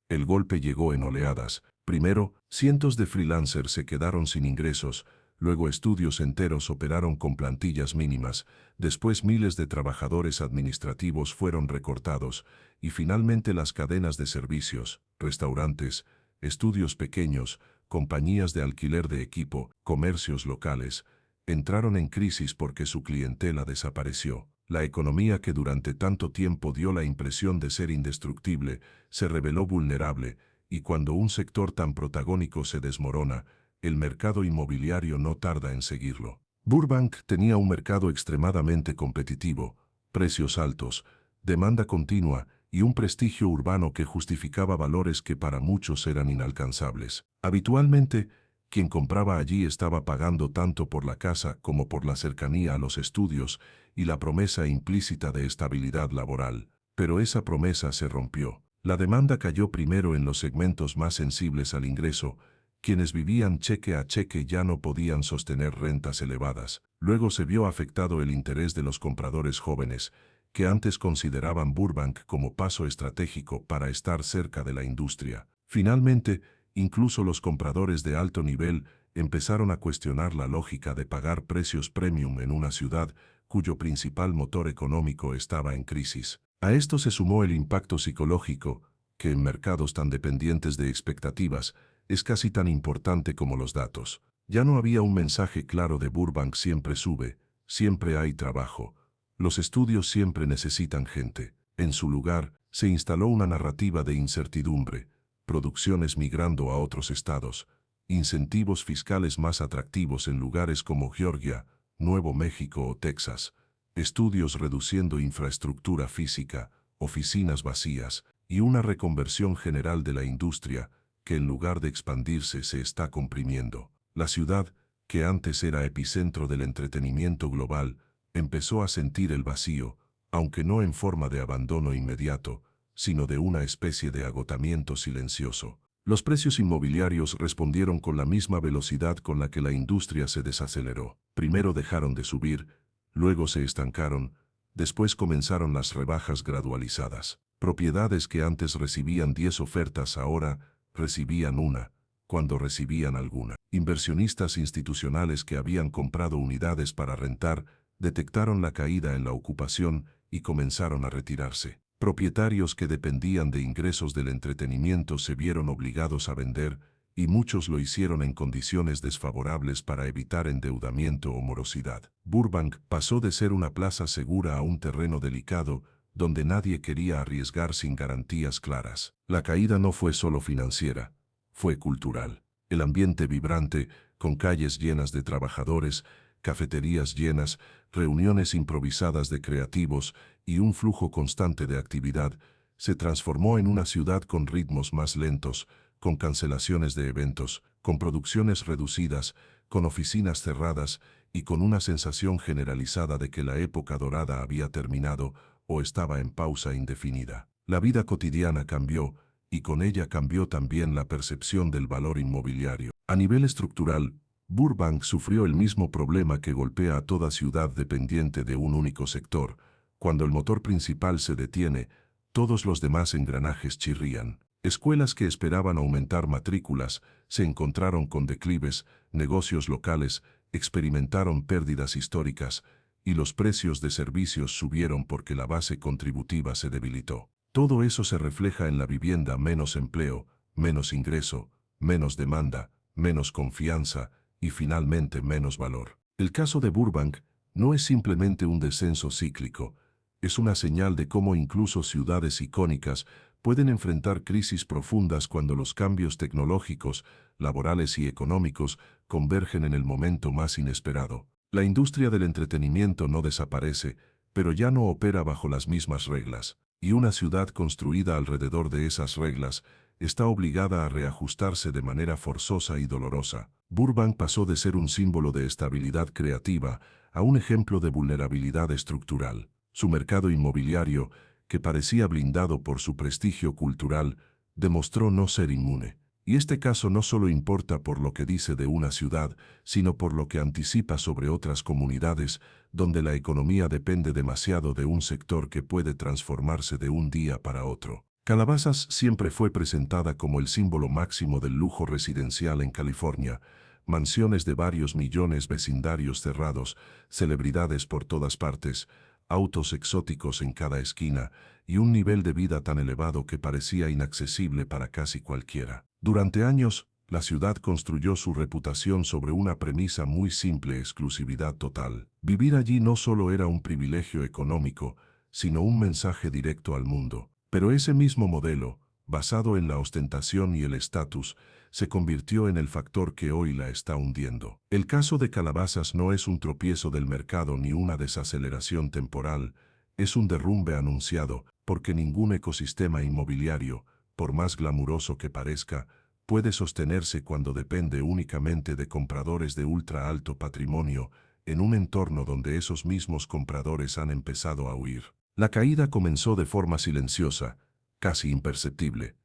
El golpe llegó en oleadas. Primero, cientos de freelancers se quedaron sin ingresos, luego estudios enteros operaron con plantillas mínimas, después miles de trabajadores administrativos fueron recortados, y finalmente las cadenas de servicios, restaurantes, estudios pequeños, compañías de alquiler de equipo, comercios locales, entraron en crisis porque su clientela desapareció. La economía que durante tanto tiempo dio la impresión de ser indestructible, se reveló vulnerable, y cuando un sector tan protagónico se desmorona, el mercado inmobiliario no tarda en seguirlo. Burbank tenía un mercado extremadamente competitivo, precios altos, demanda continua y un prestigio urbano que justificaba valores que para muchos eran inalcanzables. Habitualmente, quien compraba allí estaba pagando tanto por la casa como por la cercanía a los estudios y la promesa implícita de estabilidad laboral. Pero esa promesa se rompió. La demanda cayó primero en los segmentos más sensibles al ingreso. Quienes vivían cheque a cheque ya no podían sostener rentas elevadas. Luego se vio afectado el interés de los compradores jóvenes, que antes consideraban Burbank como paso estratégico para estar cerca de la industria. Finalmente, incluso los compradores de alto nivel empezaron a cuestionar la lógica de pagar precios premium en una ciudad cuyo principal motor económico estaba en crisis. A esto se sumó el impacto psicológico, que en mercados tan dependientes de expectativas es casi tan importante como los datos. Ya no había un mensaje claro de Burbank siempre sube, siempre hay trabajo. Los estudios siempre necesitan gente. En su lugar, se instaló una narrativa de incertidumbre, producciones migrando a otros estados, incentivos fiscales más atractivos en lugares como Georgia, Nuevo México o Texas, estudios reduciendo infraestructura física, oficinas vacías y una reconversión general de la industria que en lugar de expandirse se está comprimiendo. La ciudad, que antes era epicentro del entretenimiento global, empezó a sentir el vacío, aunque no en forma de abandono inmediato, sino de una especie de agotamiento silencioso. Los precios inmobiliarios respondieron con la misma velocidad con la que la industria se desaceleró. Primero dejaron de subir, luego se estancaron, después comenzaron las rebajas gradualizadas. Propiedades que antes recibían 10 ofertas ahora recibían una, cuando recibían alguna. Inversionistas institucionales que habían comprado unidades para rentar detectaron la caída en la ocupación y comenzaron a retirarse. Propietarios que dependían de ingresos del entretenimiento se vieron obligados a vender, y muchos lo hicieron en condiciones desfavorables para evitar endeudamiento o morosidad. Burbank pasó de ser una plaza segura a un terreno delicado, donde nadie quería arriesgar sin garantías claras. La caída no fue solo financiera, fue cultural. El ambiente vibrante, con calles llenas de trabajadores, cafeterías llenas, reuniones improvisadas de creativos y un flujo constante de actividad, se transformó en una ciudad con ritmos más lentos, con cancelaciones de eventos, con producciones reducidas, con oficinas cerradas y con una sensación generalizada de que la época dorada había terminado o estaba en pausa indefinida. La vida cotidiana cambió, y con ella cambió también la percepción del valor inmobiliario. A nivel estructural, Burbank sufrió el mismo problema que golpea a toda ciudad dependiente de un único sector. Cuando el motor principal se detiene, todos los demás engranajes chirrían. Escuelas que esperaban aumentar matrículas se encontraron con declives, negocios locales experimentaron pérdidas históricas, y los precios de servicios subieron porque la base contributiva se debilitó. Todo eso se refleja en la vivienda: menos empleo, menos ingreso, menos demanda, menos confianza y finalmente menos valor. El caso de Burbank no es simplemente un descenso cíclico, es una señal de cómo incluso ciudades icónicas pueden enfrentar crisis profundas cuando los cambios tecnológicos, laborales y económicos convergen en el momento más inesperado. La industria del entretenimiento no desaparece, pero ya no opera bajo las mismas reglas, y una ciudad construida alrededor de esas reglas está obligada a reajustarse de manera forzosa y dolorosa. Burbank pasó de ser un símbolo de estabilidad creativa a un ejemplo de vulnerabilidad estructural. Su mercado inmobiliario, que parecía blindado por su prestigio cultural, demostró no ser inmune. Y este caso no solo importa por lo que dice de una ciudad, sino por lo que anticipa sobre otras comunidades, donde la economía depende demasiado de un sector que puede transformarse de un día para otro. Calabasas siempre fue presentada como el símbolo máximo del lujo residencial en California, mansiones de varios millones, vecindarios cerrados, celebridades por todas partes, autos exóticos en cada esquina y un nivel de vida tan elevado que parecía inaccesible para casi cualquiera. Durante años, la ciudad construyó su reputación sobre una premisa muy simple: exclusividad total. Vivir allí no solo era un privilegio económico, sino un mensaje directo al mundo. Pero ese mismo modelo, basado en la ostentación y el estatus, se convirtió en el factor que hoy la está hundiendo. El caso de Calabasas no es un tropiezo del mercado ni una desaceleración temporal, es un derrumbe anunciado, porque ningún ecosistema inmobiliario, por más glamuroso que parezca, puede sostenerse cuando depende únicamente de compradores de ultra alto patrimonio, en un entorno donde esos mismos compradores han empezado a huir. La caída comenzó de forma silenciosa, casi imperceptible.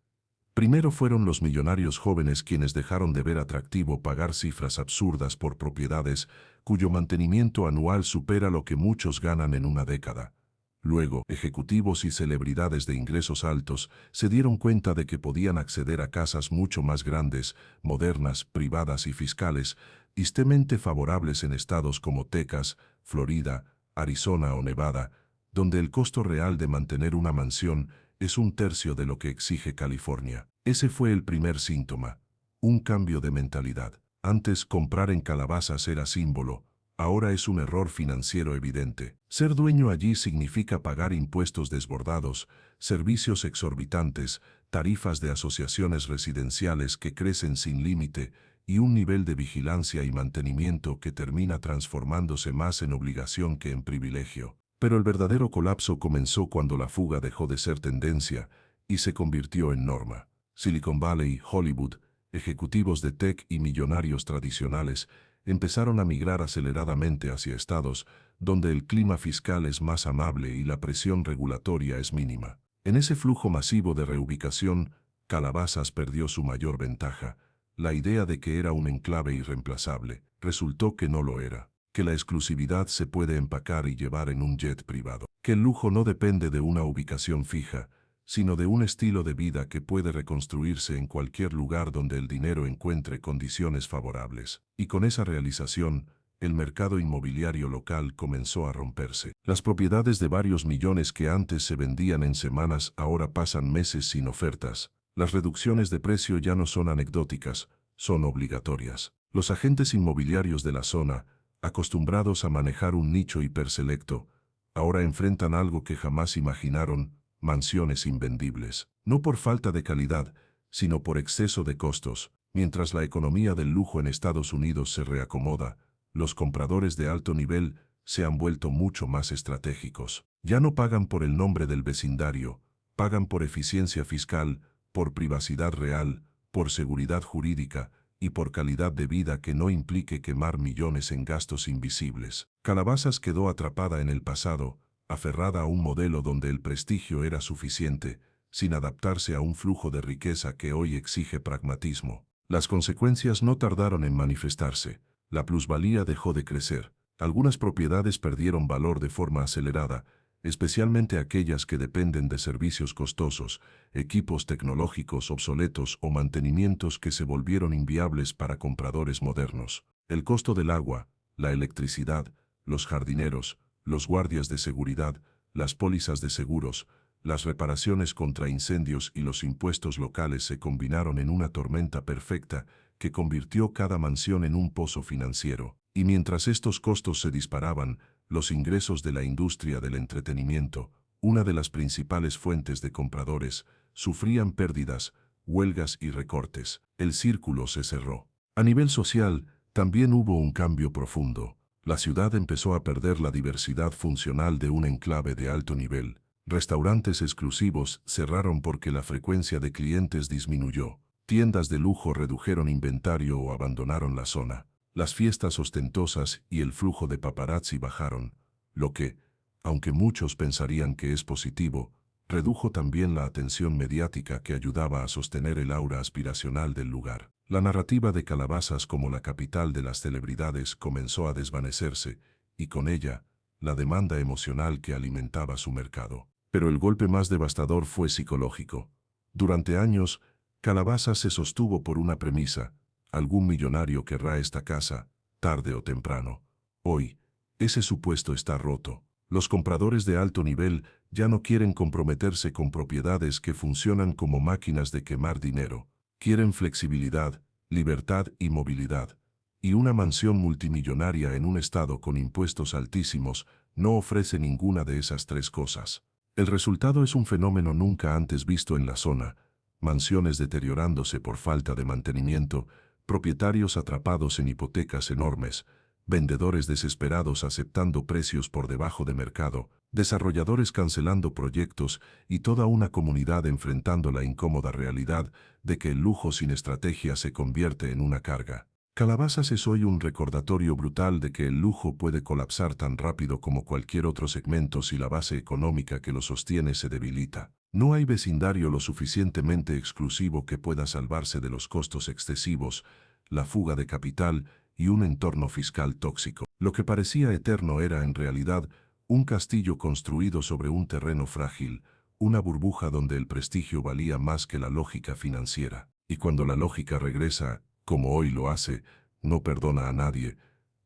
Primero fueron los millonarios jóvenes quienes dejaron de ver atractivo pagar cifras absurdas por propiedades cuyo mantenimiento anual supera lo que muchos ganan en una década. Luego, ejecutivos y celebridades de ingresos altos se dieron cuenta de que podían acceder a casas mucho más grandes, modernas, privadas y fiscales, tristemente favorables en estados como Texas, Florida, Arizona o Nevada, donde el costo real de mantener una mansión es un tercio de lo que exige California. Ese fue el primer síntoma, un cambio de mentalidad. Antes, comprar en Calabasas era símbolo, ahora es un error financiero evidente. Ser dueño allí significa pagar impuestos desbordados, servicios exorbitantes, tarifas de asociaciones residenciales que crecen sin límite y un nivel de vigilancia y mantenimiento que termina transformándose más en obligación que en privilegio. Pero el verdadero colapso comenzó cuando la fuga dejó de ser tendencia y se convirtió en norma. Silicon Valley, Hollywood, ejecutivos de tech y millonarios tradicionales empezaron a migrar aceleradamente hacia estados donde el clima fiscal es más amable y la presión regulatoria es mínima. En ese flujo masivo de reubicación, Calabasas perdió su mayor ventaja. La idea de que era un enclave irreemplazable resultó que no lo era. Que la exclusividad se puede empacar y llevar en un jet privado. Que el lujo no depende de una ubicación fija, sino de un estilo de vida que puede reconstruirse en cualquier lugar donde el dinero encuentre condiciones favorables. Y con esa realización, el mercado inmobiliario local comenzó a romperse. Las propiedades de varios millones que antes se vendían en semanas ahora pasan meses sin ofertas. Las reducciones de precio ya no son anecdóticas, son obligatorias. Los agentes inmobiliarios de la zona, acostumbrados a manejar un nicho hiperselecto, ahora enfrentan algo que jamás imaginaron: mansiones invendibles. No por falta de calidad, sino por exceso de costos. Mientras la economía del lujo en Estados Unidos se reacomoda, los compradores de alto nivel se han vuelto mucho más estratégicos. Ya no pagan por el nombre del vecindario, pagan por eficiencia fiscal, por privacidad real, por seguridad jurídica y por calidad de vida que no implique quemar millones en gastos invisibles. Calabasas quedó atrapada en el pasado, aferrada a un modelo donde el prestigio era suficiente, sin adaptarse a un flujo de riqueza que hoy exige pragmatismo. Las consecuencias no tardaron en manifestarse. La plusvalía dejó de crecer. Algunas propiedades perdieron valor de forma acelerada, especialmente aquellas que dependen de servicios costosos, equipos tecnológicos obsoletos o mantenimientos que se volvieron inviables para compradores modernos. El costo del agua, la electricidad, los jardineros, los guardias de seguridad, las pólizas de seguros, las reparaciones contra incendios y los impuestos locales se combinaron en una tormenta perfecta que convirtió cada mansión en un pozo financiero. Y mientras estos costos se disparaban, los ingresos de la industria del entretenimiento, una de las principales fuentes de compradores, sufrían pérdidas, huelgas y recortes. El círculo se cerró. A nivel social, también hubo un cambio profundo. La ciudad empezó a perder la diversidad funcional de un enclave de alto nivel. Restaurantes exclusivos cerraron porque la frecuencia de clientes disminuyó. Tiendas de lujo redujeron inventario o abandonaron la zona. Las fiestas ostentosas y el flujo de paparazzi bajaron, lo que, aunque muchos pensarían que es positivo, redujo también la atención mediática que ayudaba a sostener el aura aspiracional del lugar. La narrativa de Calabazas como la capital de las celebridades comenzó a desvanecerse, y con ella, la demanda emocional que alimentaba su mercado. Pero el golpe más devastador fue psicológico. Durante años, Calabazas se sostuvo por una premisa: algún millonario querrá esta casa, tarde o temprano. Hoy, ese supuesto está roto. Los compradores de alto nivel ya no quieren comprometerse con propiedades que funcionan como máquinas de quemar dinero. Quieren flexibilidad, libertad y movilidad. Y una mansión multimillonaria en un estado con impuestos altísimos no ofrece ninguna de esas tres cosas. El resultado es un fenómeno nunca antes visto en la zona: mansiones deteriorándose por falta de mantenimiento, propietarios atrapados en hipotecas enormes, vendedores desesperados aceptando precios por debajo de mercado, desarrolladores cancelando proyectos y toda una comunidad enfrentando la incómoda realidad de que el lujo sin estrategia se convierte en una carga. Calabazas es hoy un recordatorio brutal de que el lujo puede colapsar tan rápido como cualquier otro segmento si la base económica que lo sostiene se debilita. No hay vecindario lo suficientemente exclusivo que pueda salvarse de los costos excesivos, la fuga de capital y un entorno fiscal tóxico. Lo que parecía eterno era en realidad un castillo construido sobre un terreno frágil, una burbuja donde el prestigio valía más que la lógica financiera. Y cuando la lógica regresa, como hoy lo hace, no perdona a nadie,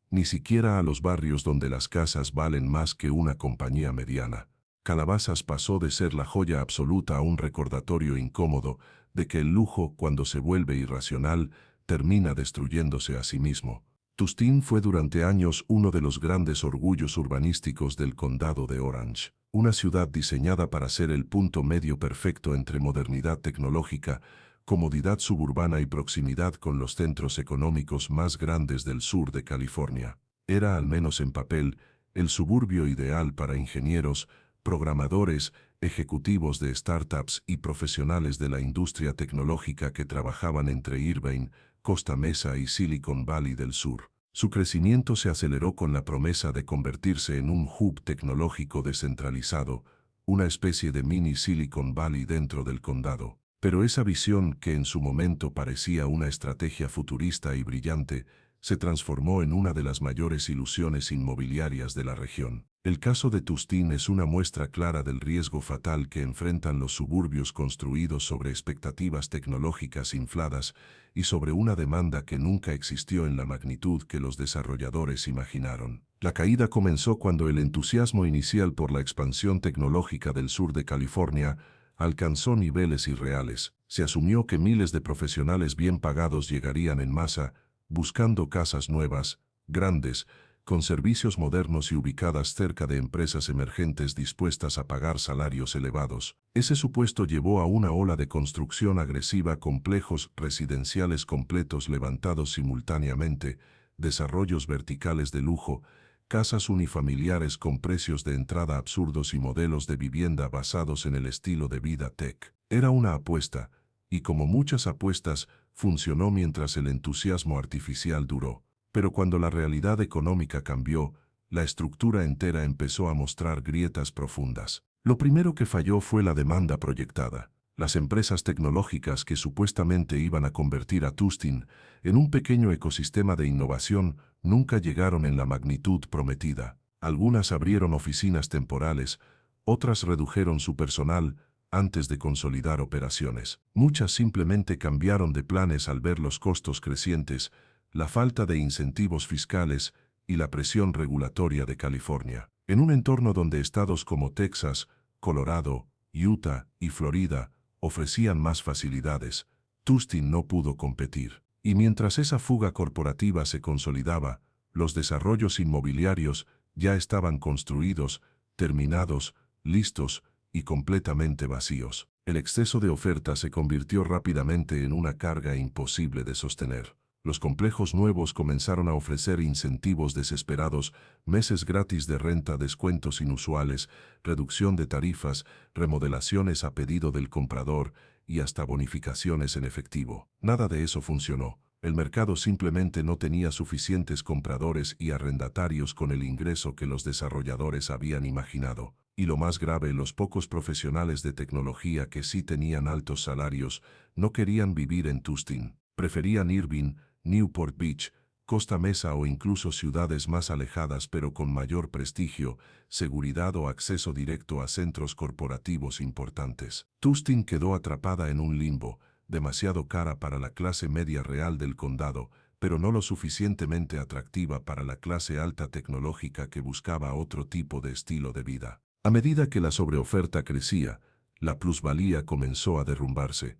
ni siquiera a los barrios donde las casas valen más que una compañía mediana. Calabazas pasó de ser la joya absoluta a un recordatorio incómodo de que el lujo, cuando se vuelve irracional, termina destruyéndose a sí mismo. Tustin fue durante años uno de los grandes orgullos urbanísticos del condado de Orange, una ciudad diseñada para ser el punto medio perfecto entre modernidad tecnológica, comodidad suburbana y proximidad con los centros económicos más grandes del sur de California. Era, al menos en papel, el suburbio ideal para ingenieros, programadores, ejecutivos de startups y profesionales de la industria tecnológica que trabajaban entre Irvine, Costa Mesa y Silicon Valley del Sur. Su crecimiento se aceleró con la promesa de convertirse en un hub tecnológico descentralizado, una especie de mini Silicon Valley dentro del condado. Pero esa visión, que en su momento parecía una estrategia futurista y brillante, se transformó en una de las mayores ilusiones inmobiliarias de la región. El caso de Tustin es una muestra clara del riesgo fatal que enfrentan los suburbios construidos sobre expectativas tecnológicas infladas y sobre una demanda que nunca existió en la magnitud que los desarrolladores imaginaron. La caída comenzó cuando el entusiasmo inicial por la expansión tecnológica del sur de California alcanzó niveles irreales. Se asumió que miles de profesionales bien pagados llegarían en masa, buscando casas nuevas, grandes, con servicios modernos y ubicadas cerca de empresas emergentes dispuestas a pagar salarios elevados. Ese supuesto llevó a una ola de construcción agresiva, complejos residenciales completos levantados simultáneamente, desarrollos verticales de lujo, casas unifamiliares con precios de entrada absurdos y modelos de vivienda basados en el estilo de vida tech. Era una apuesta, y como muchas apuestas, funcionó mientras el entusiasmo artificial duró. Pero cuando la realidad económica cambió, la estructura entera empezó a mostrar grietas profundas. Lo primero que falló fue la demanda proyectada. Las empresas tecnológicas que supuestamente iban a convertir a Tustin en un pequeño ecosistema de innovación nunca llegaron en la magnitud prometida. Algunas abrieron oficinas temporales, otras redujeron su personal antes de consolidar operaciones. Muchas simplemente cambiaron de planes al ver los costos crecientes, la falta de incentivos fiscales y la presión regulatoria de California. En un entorno donde estados como Texas, Colorado, Utah y Florida ofrecían más facilidades, Tustin no pudo competir. Y mientras esa fuga corporativa se consolidaba, los desarrollos inmobiliarios ya estaban construidos, terminados, listos y completamente vacíos. El exceso de oferta se convirtió rápidamente en una carga imposible de sostener. Los complejos nuevos comenzaron a ofrecer incentivos desesperados, meses gratis de renta, descuentos inusuales, reducción de tarifas, remodelaciones a pedido del comprador y hasta bonificaciones en efectivo. Nada de eso funcionó. El mercado simplemente no tenía suficientes compradores y arrendatarios con el ingreso que los desarrolladores habían imaginado. Y lo más grave, los pocos profesionales de tecnología que sí tenían altos salarios no querían vivir en Tustin. Preferían Irving, Newport Beach, Costa Mesa o incluso ciudades más alejadas pero con mayor prestigio, seguridad o acceso directo a centros corporativos importantes. Tustin quedó atrapada en un limbo, demasiado cara para la clase media real del condado, pero no lo suficientemente atractiva para la clase alta tecnológica que buscaba otro tipo de estilo de vida. A medida que la sobreoferta crecía, la plusvalía comenzó a derrumbarse.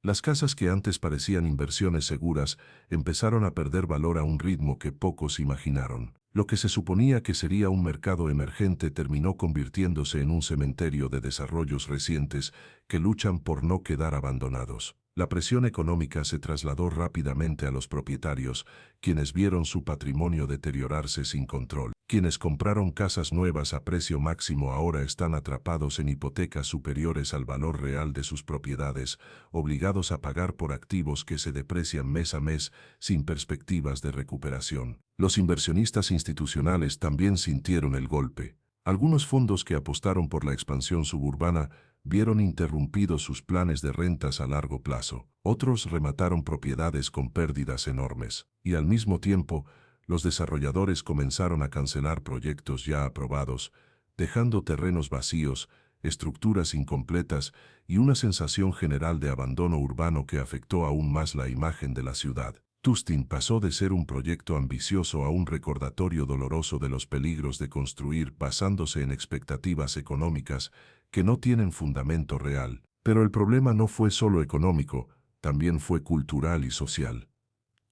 Las casas que antes parecían inversiones seguras empezaron a perder valor a un ritmo que pocos imaginaron. Lo que se suponía que sería un mercado emergente terminó convirtiéndose en un cementerio de desarrollos recientes que luchan por no quedar abandonados. La presión económica se trasladó rápidamente a los propietarios, quienes vieron su patrimonio deteriorarse sin control. Quienes compraron casas nuevas a precio máximo ahora están atrapados en hipotecas superiores al valor real de sus propiedades, obligados a pagar por activos que se deprecian mes a mes sin perspectivas de recuperación. Los inversionistas institucionales también sintieron el golpe. Algunos fondos que apostaron por la expansión suburbana vieron interrumpidos sus planes de rentas a largo plazo. Otros remataron propiedades con pérdidas enormes. Y al mismo tiempo, los desarrolladores comenzaron a cancelar proyectos ya aprobados, dejando terrenos vacíos, estructuras incompletas y una sensación general de abandono urbano que afectó aún más la imagen de la ciudad. Tustin pasó de ser un proyecto ambicioso a un recordatorio doloroso de los peligros de construir basándose en expectativas económicas que no tienen fundamento real. Pero el problema no fue solo económico, también fue cultural y social.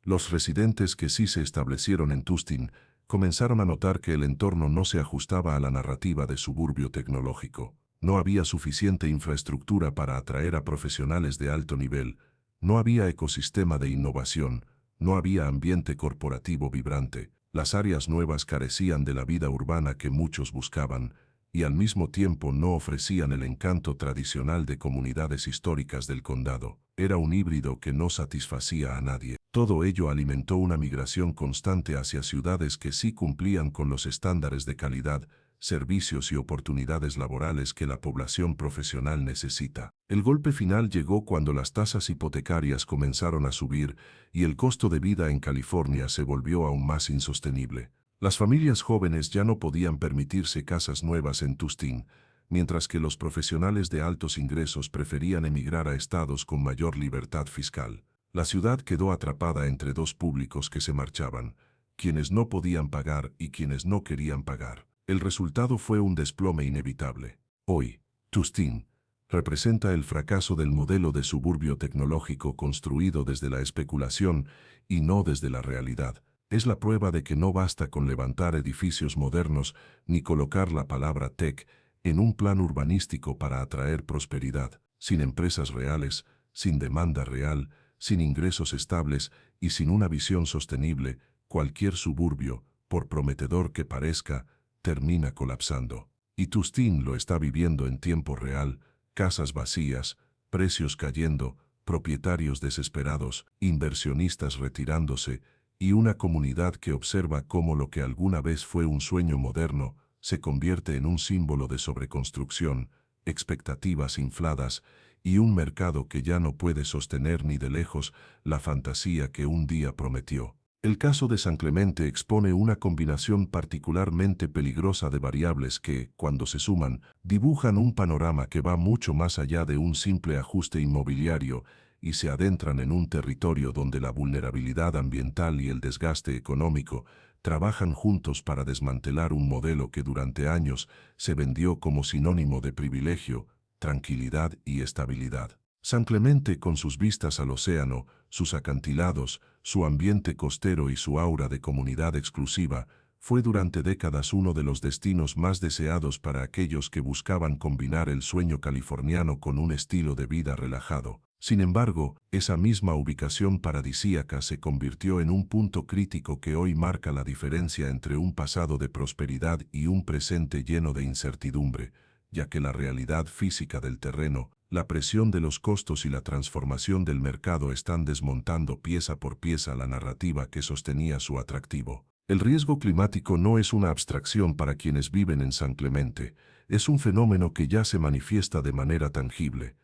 Los residentes que sí se establecieron en Tustin comenzaron a notar que el entorno no se ajustaba a la narrativa de suburbio tecnológico. No había suficiente infraestructura para atraer a profesionales de alto nivel, no había ecosistema de innovación, no había ambiente corporativo vibrante, las áreas nuevas carecían de la vida urbana que muchos buscaban, y al mismo tiempo no ofrecían el encanto tradicional de comunidades históricas del condado. Era un híbrido que no satisfacía a nadie. Todo ello alimentó una migración constante hacia ciudades que sí cumplían con los estándares de calidad, servicios y oportunidades laborales que la población profesional necesita. El golpe final llegó cuando las tasas hipotecarias comenzaron a subir y el costo de vida en California se volvió aún más insostenible. Las familias jóvenes ya no podían permitirse casas nuevas en Tustin, mientras que los profesionales de altos ingresos preferían emigrar a estados con mayor libertad fiscal. La ciudad quedó atrapada entre dos públicos que se marchaban, quienes no podían pagar y quienes no querían pagar. El resultado fue un desplome inevitable. Hoy, Tustin representa el fracaso del modelo de suburbio tecnológico construido desde la especulación y no desde la realidad. Es la prueba de que no basta con levantar edificios modernos ni colocar la palabra tech en un plan urbanístico para atraer prosperidad. Sin empresas reales, sin demanda real, sin ingresos estables y sin una visión sostenible, cualquier suburbio, por prometedor que parezca, termina colapsando. Y Tustin lo está viviendo en tiempo real: casas vacías, precios cayendo, propietarios desesperados, inversionistas retirándose y una comunidad que observa cómo lo que alguna vez fue un sueño moderno se convierte en un símbolo de sobreconstrucción, expectativas infladas y un mercado que ya no puede sostener ni de lejos la fantasía que un día prometió. El caso de San Clemente expone una combinación particularmente peligrosa de variables que, cuando se suman, dibujan un panorama que va mucho más allá de un simple ajuste inmobiliario y se adentran en un territorio donde la vulnerabilidad ambiental y el desgaste económico trabajan juntos para desmantelar un modelo que durante años se vendió como sinónimo de privilegio, tranquilidad y estabilidad. San Clemente, con sus vistas al océano, sus acantilados, su ambiente costero y su aura de comunidad exclusiva, fue durante décadas uno de los destinos más deseados para aquellos que buscaban combinar el sueño californiano con un estilo de vida relajado. Sin embargo, esa misma ubicación paradisíaca se convirtió en un punto crítico que hoy marca la diferencia entre un pasado de prosperidad y un presente lleno de incertidumbre, ya que la realidad física del terreno, la presión de los costos y la transformación del mercado están desmontando pieza por pieza la narrativa que sostenía su atractivo. El riesgo climático no es una abstracción para quienes viven en San Clemente, es un fenómeno que ya se manifiesta de manera tangible.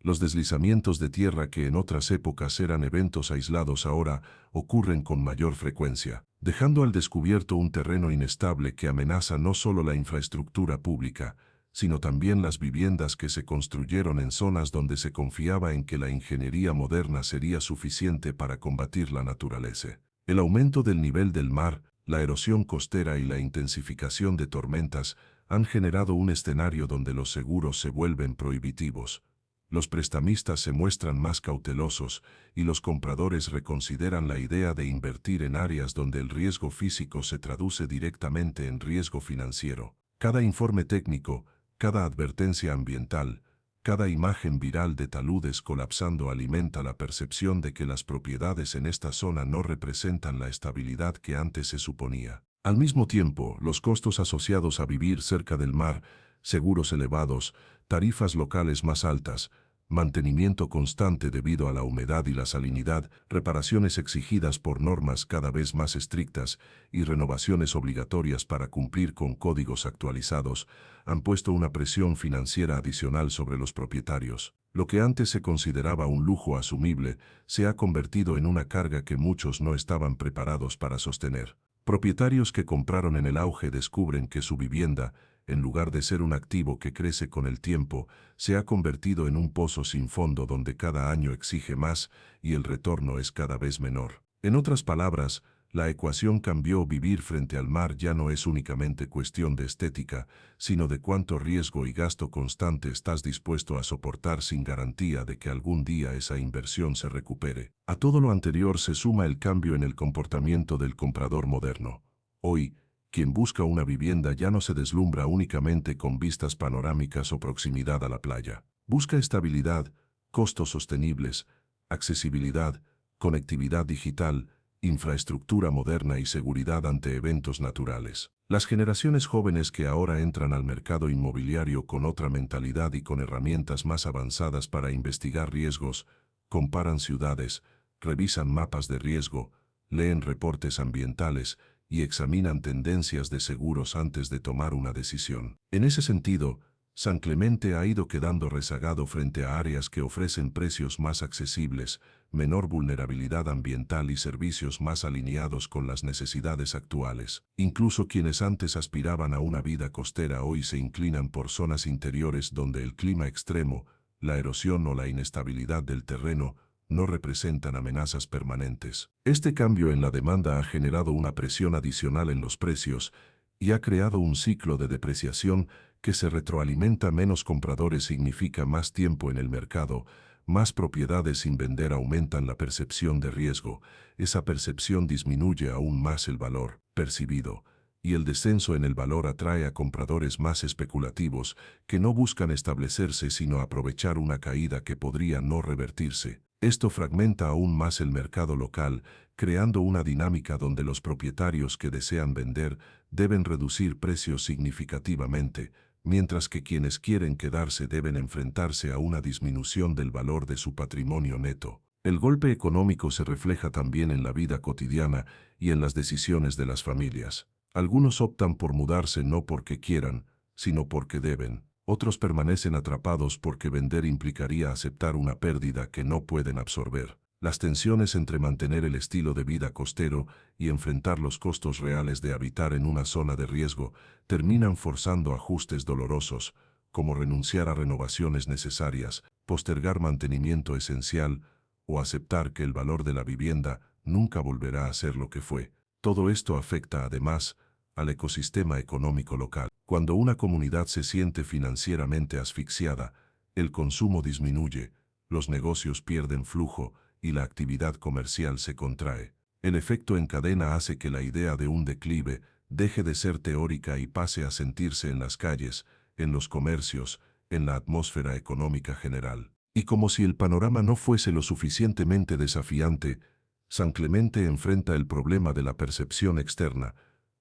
Los deslizamientos de tierra que en otras épocas eran eventos aislados ahora ocurren con mayor frecuencia, dejando al descubierto un terreno inestable que amenaza no solo la infraestructura pública, sino también las viviendas que se construyeron en zonas donde se confiaba en que la ingeniería moderna sería suficiente para combatir la naturaleza. El aumento del nivel del mar, la erosión costera y la intensificación de tormentas han generado un escenario donde los seguros se vuelven prohibitivos. Los prestamistas se muestran más cautelosos y los compradores reconsideran la idea de invertir en áreas donde el riesgo físico se traduce directamente en riesgo financiero. Cada informe técnico, cada advertencia ambiental, cada imagen viral de taludes colapsando alimenta la percepción de que las propiedades en esta zona no representan la estabilidad que antes se suponía. Al mismo tiempo, los costos asociados a vivir cerca del mar, seguros elevados, tarifas locales más altas, mantenimiento constante debido a la humedad y la salinidad, reparaciones exigidas por normas cada vez más estrictas y renovaciones obligatorias para cumplir con códigos actualizados, han puesto una presión financiera adicional sobre los propietarios. Lo que antes se consideraba un lujo asumible se ha convertido en una carga que muchos no estaban preparados para sostener. Propietarios que compraron en el auge descubren que su vivienda, en lugar de ser un activo que crece con el tiempo, se ha convertido en un pozo sin fondo donde cada año exige más y el retorno es cada vez menor. En otras palabras, la ecuación cambió. Vivir frente al mar ya no es únicamente cuestión de estética, sino de cuánto riesgo y gasto constante estás dispuesto a soportar sin garantía de que algún día esa inversión se recupere. A todo lo anterior se suma el cambio en el comportamiento del comprador moderno. Hoy, quien busca una vivienda ya no se deslumbra únicamente con vistas panorámicas o proximidad a la playa. Busca estabilidad, costos sostenibles, accesibilidad, conectividad digital, infraestructura moderna y seguridad ante eventos naturales. Las generaciones jóvenes que ahora entran al mercado inmobiliario con otra mentalidad y con herramientas más avanzadas para investigar riesgos, comparan ciudades, revisan mapas de riesgo, leen reportes ambientales y examinan tendencias de seguros antes de tomar una decisión. En ese sentido, San Clemente ha ido quedando rezagado frente a áreas que ofrecen precios más accesibles, menor vulnerabilidad ambiental y servicios más alineados con las necesidades actuales. Incluso quienes antes aspiraban a una vida costera hoy se inclinan por zonas interiores donde el clima extremo, la erosión o la inestabilidad del terreno no representan amenazas permanentes. Este cambio en la demanda ha generado una presión adicional en los precios y ha creado un ciclo de depreciación que se retroalimenta. Menos compradores significa más tiempo en el mercado, más propiedades sin vender aumentan la percepción de riesgo, esa percepción disminuye aún más el valor percibido, y el descenso en el valor atrae a compradores más especulativos que no buscan establecerse sino aprovechar una caída que podría no revertirse. Esto fragmenta aún más el mercado local, creando una dinámica donde los propietarios que desean vender deben reducir precios significativamente, mientras que quienes quieren quedarse deben enfrentarse a una disminución del valor de su patrimonio neto. El golpe económico se refleja también en la vida cotidiana y en las decisiones de las familias. Algunos optan por mudarse no porque quieran, sino porque deben. Otros permanecen atrapados porque vender implicaría aceptar una pérdida que no pueden absorber. Las tensiones entre mantener el estilo de vida costero y enfrentar los costos reales de habitar en una zona de riesgo terminan forzando ajustes dolorosos, como renunciar a renovaciones necesarias, postergar mantenimiento esencial o aceptar que el valor de la vivienda nunca volverá a ser lo que fue. Todo esto afecta además al ecosistema económico local. Cuando una comunidad se siente financieramente asfixiada, el consumo disminuye, los negocios pierden flujo y la actividad comercial se contrae. El efecto en cadena hace que la idea de un declive deje de ser teórica y pase a sentirse en las calles, en los comercios, en la atmósfera económica general. Y como si el panorama no fuese lo suficientemente desafiante, San Clemente enfrenta el problema de la percepción externa.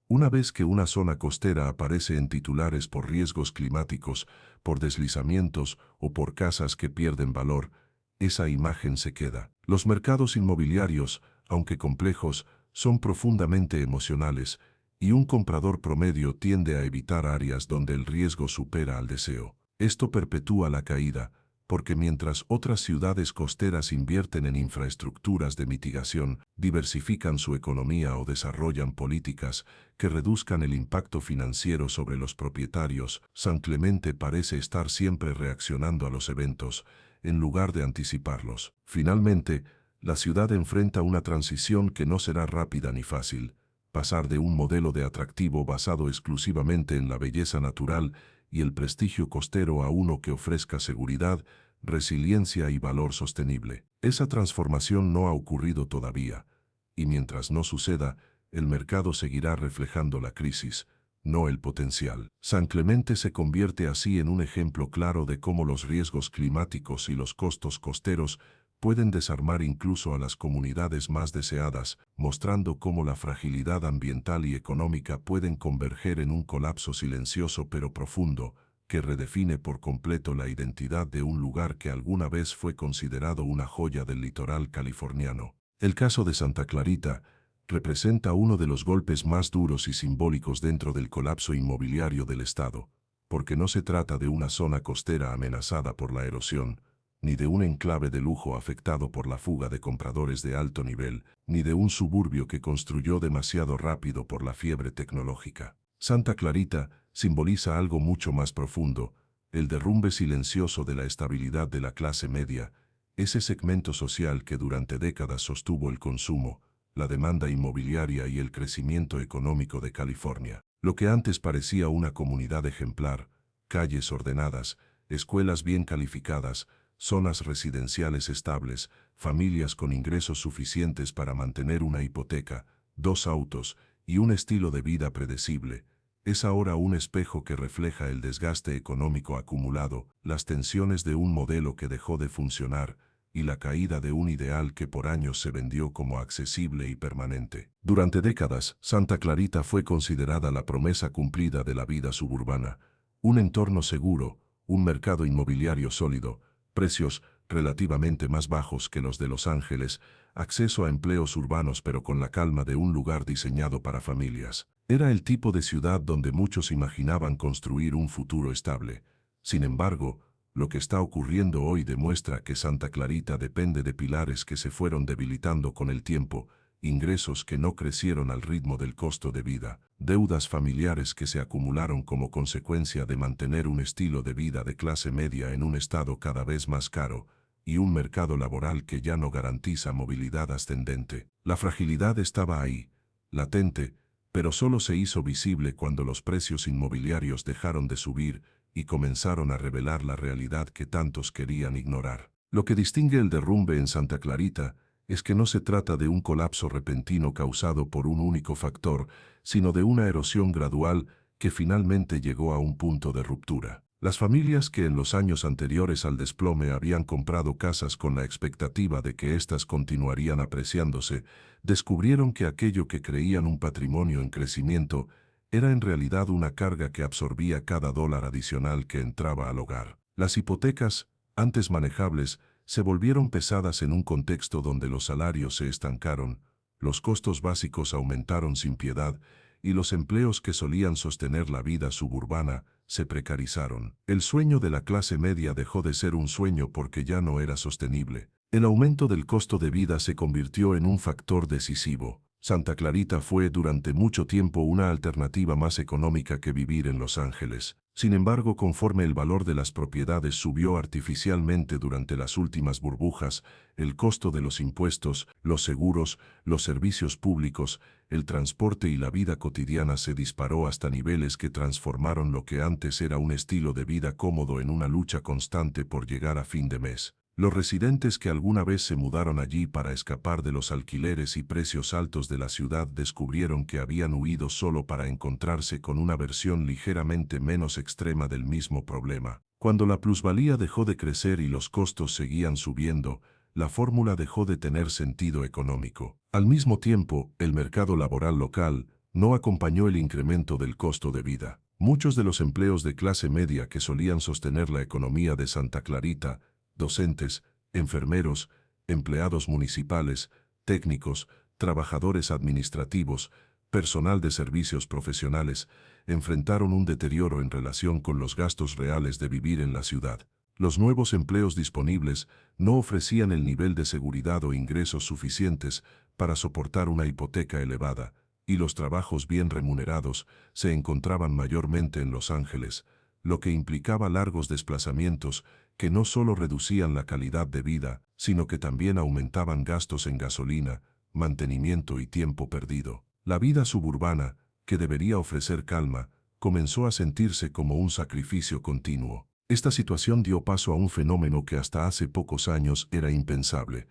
Una vez que una zona costera aparece en titulares por riesgos climáticos, por deslizamientos o por casas que pierden valor, esa imagen se queda. Los mercados inmobiliarios, aunque complejos, son profundamente emocionales, y un comprador promedio tiende a evitar áreas donde el riesgo supera al deseo. Esto perpetúa la caída, porque mientras otras ciudades costeras invierten en infraestructuras de mitigación, diversifican su economía o desarrollan políticas que reduzcan el impacto financiero sobre los propietarios, San Clemente parece estar siempre reaccionando a los eventos, en lugar de anticiparlos. Finalmente, la ciudad enfrenta una transición que no será rápida ni fácil. Pasar de un modelo de atractivo basado exclusivamente en la belleza natural y el prestigio costero a uno que ofrezca seguridad, resiliencia y valor sostenible. Esa transformación no ha ocurrido todavía, y mientras no suceda, el mercado seguirá reflejando la crisis, no el potencial. San Clemente se convierte así en un ejemplo claro de cómo los riesgos climáticos y los costos costeros pueden desarmar incluso a las comunidades más deseadas, mostrando cómo la fragilidad ambiental y económica pueden converger en un colapso silencioso pero profundo, que redefine por completo la identidad de un lugar que alguna vez fue considerado una joya del litoral californiano. El caso de Santa Clarita representa uno de los golpes más duros y simbólicos dentro del colapso inmobiliario del estado, porque no se trata de una zona costera amenazada por la erosión, ni de un enclave de lujo afectado por la fuga de compradores de alto nivel, ni de un suburbio que construyó demasiado rápido por la fiebre tecnológica. Santa Clarita simboliza algo mucho más profundo, el derrumbe silencioso de la estabilidad de la clase media, ese segmento social que durante décadas sostuvo el consumo, la demanda inmobiliaria y el crecimiento económico de California. Lo que antes parecía una comunidad ejemplar, calles ordenadas, escuelas bien calificadas, zonas residenciales estables, familias con ingresos suficientes para mantener una hipoteca, 2 autos y un estilo de vida predecible, es ahora un espejo que refleja el desgaste económico acumulado, las tensiones de un modelo que dejó de funcionar y la caída de un ideal que por años se vendió como accesible y permanente. Durante décadas, Santa Clarita fue considerada la promesa cumplida de la vida suburbana, un entorno seguro, un mercado inmobiliario sólido, precios relativamente más bajos que los de Los Ángeles, acceso a empleos urbanos pero con la calma de un lugar diseñado para familias. Era el tipo de ciudad donde muchos imaginaban construir un futuro estable. Sin embargo, lo que está ocurriendo hoy demuestra que Santa Clarita depende de pilares que se fueron debilitando con el tiempo, ingresos que no crecieron al ritmo del costo de vida, deudas familiares que se acumularon como consecuencia de mantener un estilo de vida de clase media en un estado cada vez más caro, y un mercado laboral que ya no garantiza movilidad ascendente. La fragilidad estaba ahí, latente, pero solo se hizo visible cuando los precios inmobiliarios dejaron de subir y comenzaron a revelar la realidad que tantos querían ignorar. Lo que distingue el derrumbe en Santa Clarita es que no se trata de un colapso repentino causado por un único factor, sino de una erosión gradual que finalmente llegó a un punto de ruptura. Las familias que en los años anteriores al desplome habían comprado casas con la expectativa de que éstas continuarían apreciándose, descubrieron que aquello que creían un patrimonio en crecimiento era en realidad una carga que absorbía cada dólar adicional que entraba al hogar. Las hipotecas, antes manejables, se volvieron pesadas en un contexto donde los salarios se estancaron, los costos básicos aumentaron sin piedad y los empleos que solían sostener la vida suburbana se precarizaron. El sueño de la clase media dejó de ser un sueño porque ya no era sostenible. El aumento del costo de vida se convirtió en un factor decisivo. Santa Clarita fue durante mucho tiempo una alternativa más económica que vivir en Los Ángeles. Sin embargo, conforme el valor de las propiedades subió artificialmente durante las últimas burbujas, el costo de los impuestos, los seguros, los servicios públicos, el transporte y la vida cotidiana se disparó hasta niveles que transformaron lo que antes era un estilo de vida cómodo en una lucha constante por llegar a fin de mes. Los residentes que alguna vez se mudaron allí para escapar de los alquileres y precios altos de la ciudad descubrieron que habían huido solo para encontrarse con una versión ligeramente menos extrema del mismo problema. Cuando la plusvalía dejó de crecer y los costos seguían subiendo, la fórmula dejó de tener sentido económico. Al mismo tiempo, el mercado laboral local no acompañó el incremento del costo de vida. Muchos de los empleos de clase media que solían sostener la economía de Santa Clarita, docentes, enfermeros, empleados municipales, técnicos, trabajadores administrativos, personal de servicios profesionales, enfrentaron un deterioro en relación con los gastos reales de vivir en la ciudad. Los nuevos empleos disponibles no ofrecían el nivel de seguridad o ingresos suficientes para soportar una hipoteca elevada, y los trabajos bien remunerados se encontraban mayormente en Los Ángeles, lo que implicaba largos desplazamientos que no solo reducían la calidad de vida, sino que también aumentaban gastos en gasolina, mantenimiento y tiempo perdido. La vida suburbana, que debería ofrecer calma, comenzó a sentirse como un sacrificio continuo. Esta situación dio paso a un fenómeno que hasta hace pocos años era impensable: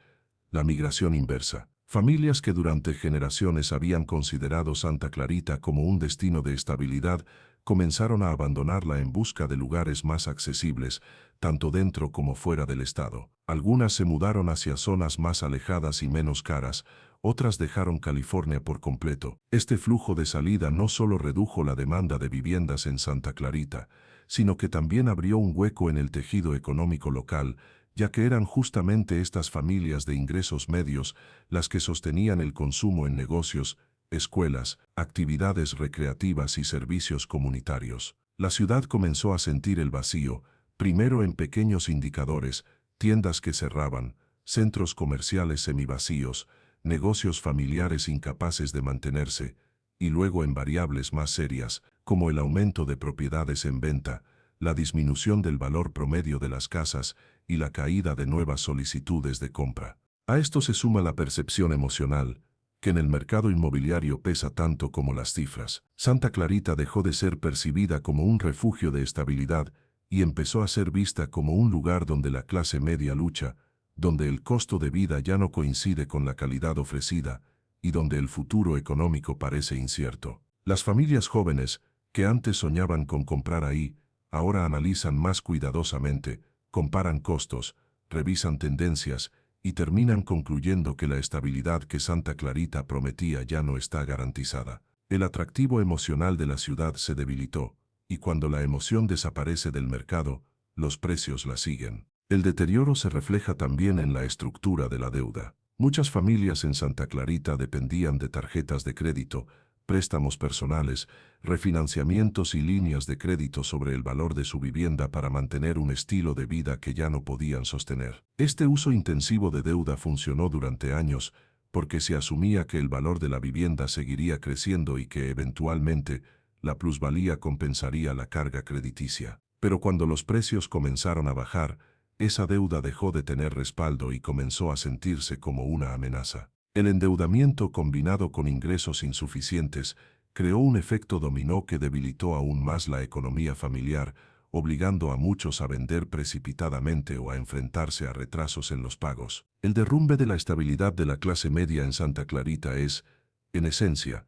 la migración inversa. Familias que durante generaciones habían considerado Santa Clarita como un destino de estabilidad comenzaron a abandonarla en busca de lugares más accesibles, tanto dentro como fuera del estado. Algunas se mudaron hacia zonas más alejadas y menos caras, otras dejaron California por completo. Este flujo de salida no solo redujo la demanda de viviendas en Santa Clarita, sino que también abrió un hueco en el tejido económico local, ya que eran justamente estas familias de ingresos medios las que sostenían el consumo en negocios, escuelas, actividades recreativas y servicios comunitarios. La ciudad comenzó a sentir el vacío, primero en pequeños indicadores: tiendas que cerraban, centros comerciales semivacíos, negocios familiares incapaces de mantenerse, y luego en variables más serias, como el aumento de propiedades en venta, la disminución del valor promedio de las casas y la caída de nuevas solicitudes de compra. A esto se suma la percepción emocional, que en el mercado inmobiliario pesa tanto como las cifras. Santa Clarita dejó de ser percibida como un refugio de estabilidad y empezó a ser vista como un lugar donde la clase media lucha, donde el costo de vida ya no coincide con la calidad ofrecida y donde el futuro económico parece incierto. Las familias jóvenes, que antes soñaban con comprar ahí, ahora analizan más cuidadosamente, comparan costos, revisan tendencias y terminan concluyendo que la estabilidad que Santa Clarita prometía ya no está garantizada. El atractivo emocional de la ciudad se debilitó, y cuando la emoción desaparece del mercado, los precios la siguen. El deterioro se refleja también en la estructura de la deuda. Muchas familias en Santa Clarita dependían de tarjetas de crédito, préstamos personales, refinanciamientos y líneas de crédito sobre el valor de su vivienda para mantener un estilo de vida que ya no podían sostener. Este uso intensivo de deuda funcionó durante años porque se asumía que el valor de la vivienda seguiría creciendo y que eventualmente la plusvalía compensaría la carga crediticia. Pero cuando los precios comenzaron a bajar, esa deuda dejó de tener respaldo y comenzó a sentirse como una amenaza. El endeudamiento combinado con ingresos insuficientes creó un efecto dominó que debilitó aún más la economía familiar, obligando a muchos a vender precipitadamente o a enfrentarse a retrasos en los pagos. El derrumbe de la estabilidad de la clase media en Santa Clarita es, en esencia,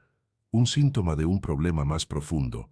un síntoma de un problema más profundo: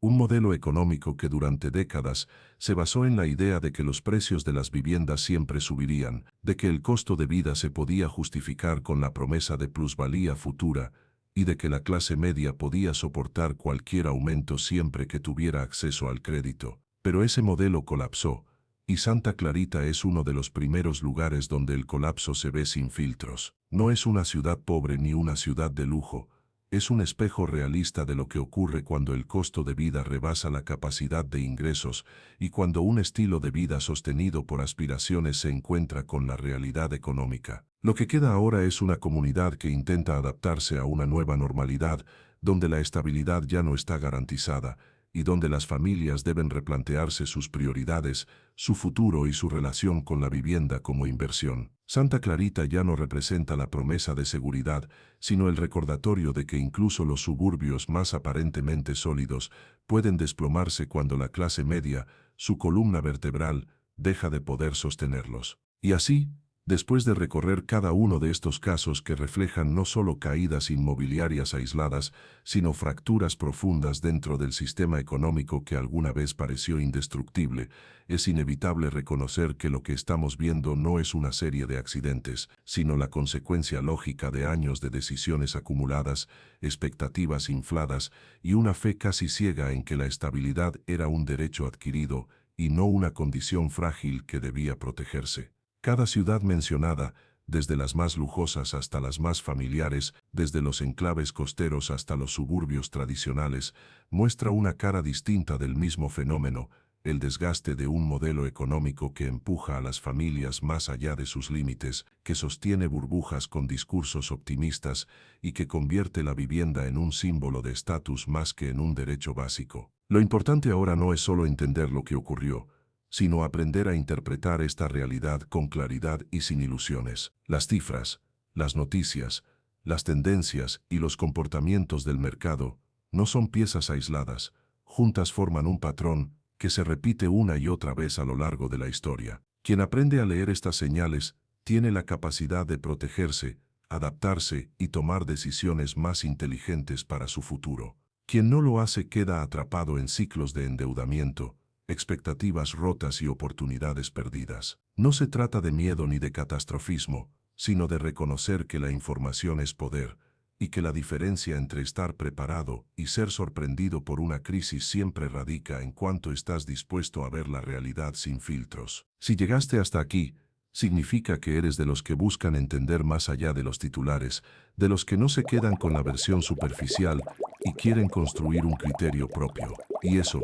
un modelo económico que durante décadas se basó en la idea de que los precios de las viviendas siempre subirían, de que el costo de vida se podía justificar con la promesa de plusvalía futura y de que la clase media podía soportar cualquier aumento siempre que tuviera acceso al crédito. Pero ese modelo colapsó, y Santa Clarita es uno de los primeros lugares donde el colapso se ve sin filtros. No es una ciudad pobre ni una ciudad de lujo. Es un espejo realista de lo que ocurre cuando el costo de vida rebasa la capacidad de ingresos y cuando un estilo de vida sostenido por aspiraciones se encuentra con la realidad económica. Lo que queda ahora es una comunidad que intenta adaptarse a una nueva normalidad, donde la estabilidad ya no está garantizada y donde las familias deben replantearse sus prioridades, su futuro y su relación con la vivienda como inversión. Santa Clarita ya no representa la promesa de seguridad, sino el recordatorio de que incluso los suburbios más aparentemente sólidos pueden desplomarse cuando la clase media, su columna vertebral, deja de poder sostenerlos. Y así, Después de recorrer cada uno de estos casos que reflejan no solo caídas inmobiliarias aisladas, sino fracturas profundas dentro del sistema económico que alguna vez pareció indestructible, es inevitable reconocer que lo que estamos viendo no es una serie de accidentes, sino la consecuencia lógica de años de decisiones acumuladas, expectativas infladas y una fe casi ciega en que la estabilidad era un derecho adquirido y no una condición frágil que debía protegerse. Cada ciudad mencionada, desde las más lujosas hasta las más familiares, desde los enclaves costeros hasta los suburbios tradicionales, muestra una cara distinta del mismo fenómeno, el desgaste de un modelo económico que empuja a las familias más allá de sus límites, que sostiene burbujas con discursos optimistas y que convierte la vivienda en un símbolo de estatus más que en un derecho básico. Lo importante ahora no es solo entender lo que ocurrió, sino aprender a interpretar esta realidad con claridad y sin ilusiones. Las cifras, las noticias, las tendencias y los comportamientos del mercado no son piezas aisladas, juntas forman un patrón que se repite una y otra vez a lo largo de la historia. Quien aprende a leer estas señales tiene la capacidad de protegerse, adaptarse y tomar decisiones más inteligentes para su futuro. Quien no lo hace queda atrapado en ciclos de endeudamiento, expectativas rotas y oportunidades perdidas. No se trata de miedo ni de catastrofismo, sino de reconocer que la información es poder, y que la diferencia entre estar preparado y ser sorprendido por una crisis siempre radica en cuánto estás dispuesto a ver la realidad sin filtros. Si llegaste hasta aquí, significa que eres de los que buscan entender más allá de los titulares, de los que no se quedan con la versión superficial y quieren construir un criterio propio. Y eso,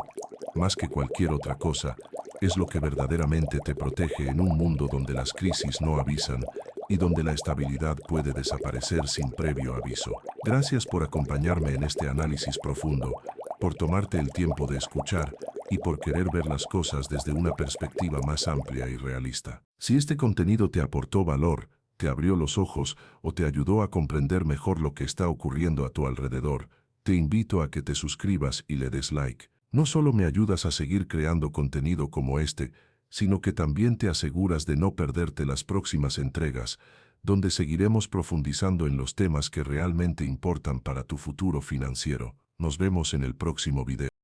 más que cualquier otra cosa, es lo que verdaderamente te protege en un mundo donde las crisis no avisan y donde la estabilidad puede desaparecer sin previo aviso. Gracias por acompañarme en este análisis profundo, por tomarte el tiempo de escuchar y por querer ver las cosas desde una perspectiva más amplia y realista. Si este contenido te aportó valor, te abrió los ojos o te ayudó a comprender mejor lo que está ocurriendo a tu alrededor, te invito a que te suscribas y le des like. No solo me ayudas a seguir creando contenido como este, sino que también te aseguras de no perderte las próximas entregas, donde seguiremos profundizando en los temas que realmente importan para tu futuro financiero. Nos vemos en el próximo video.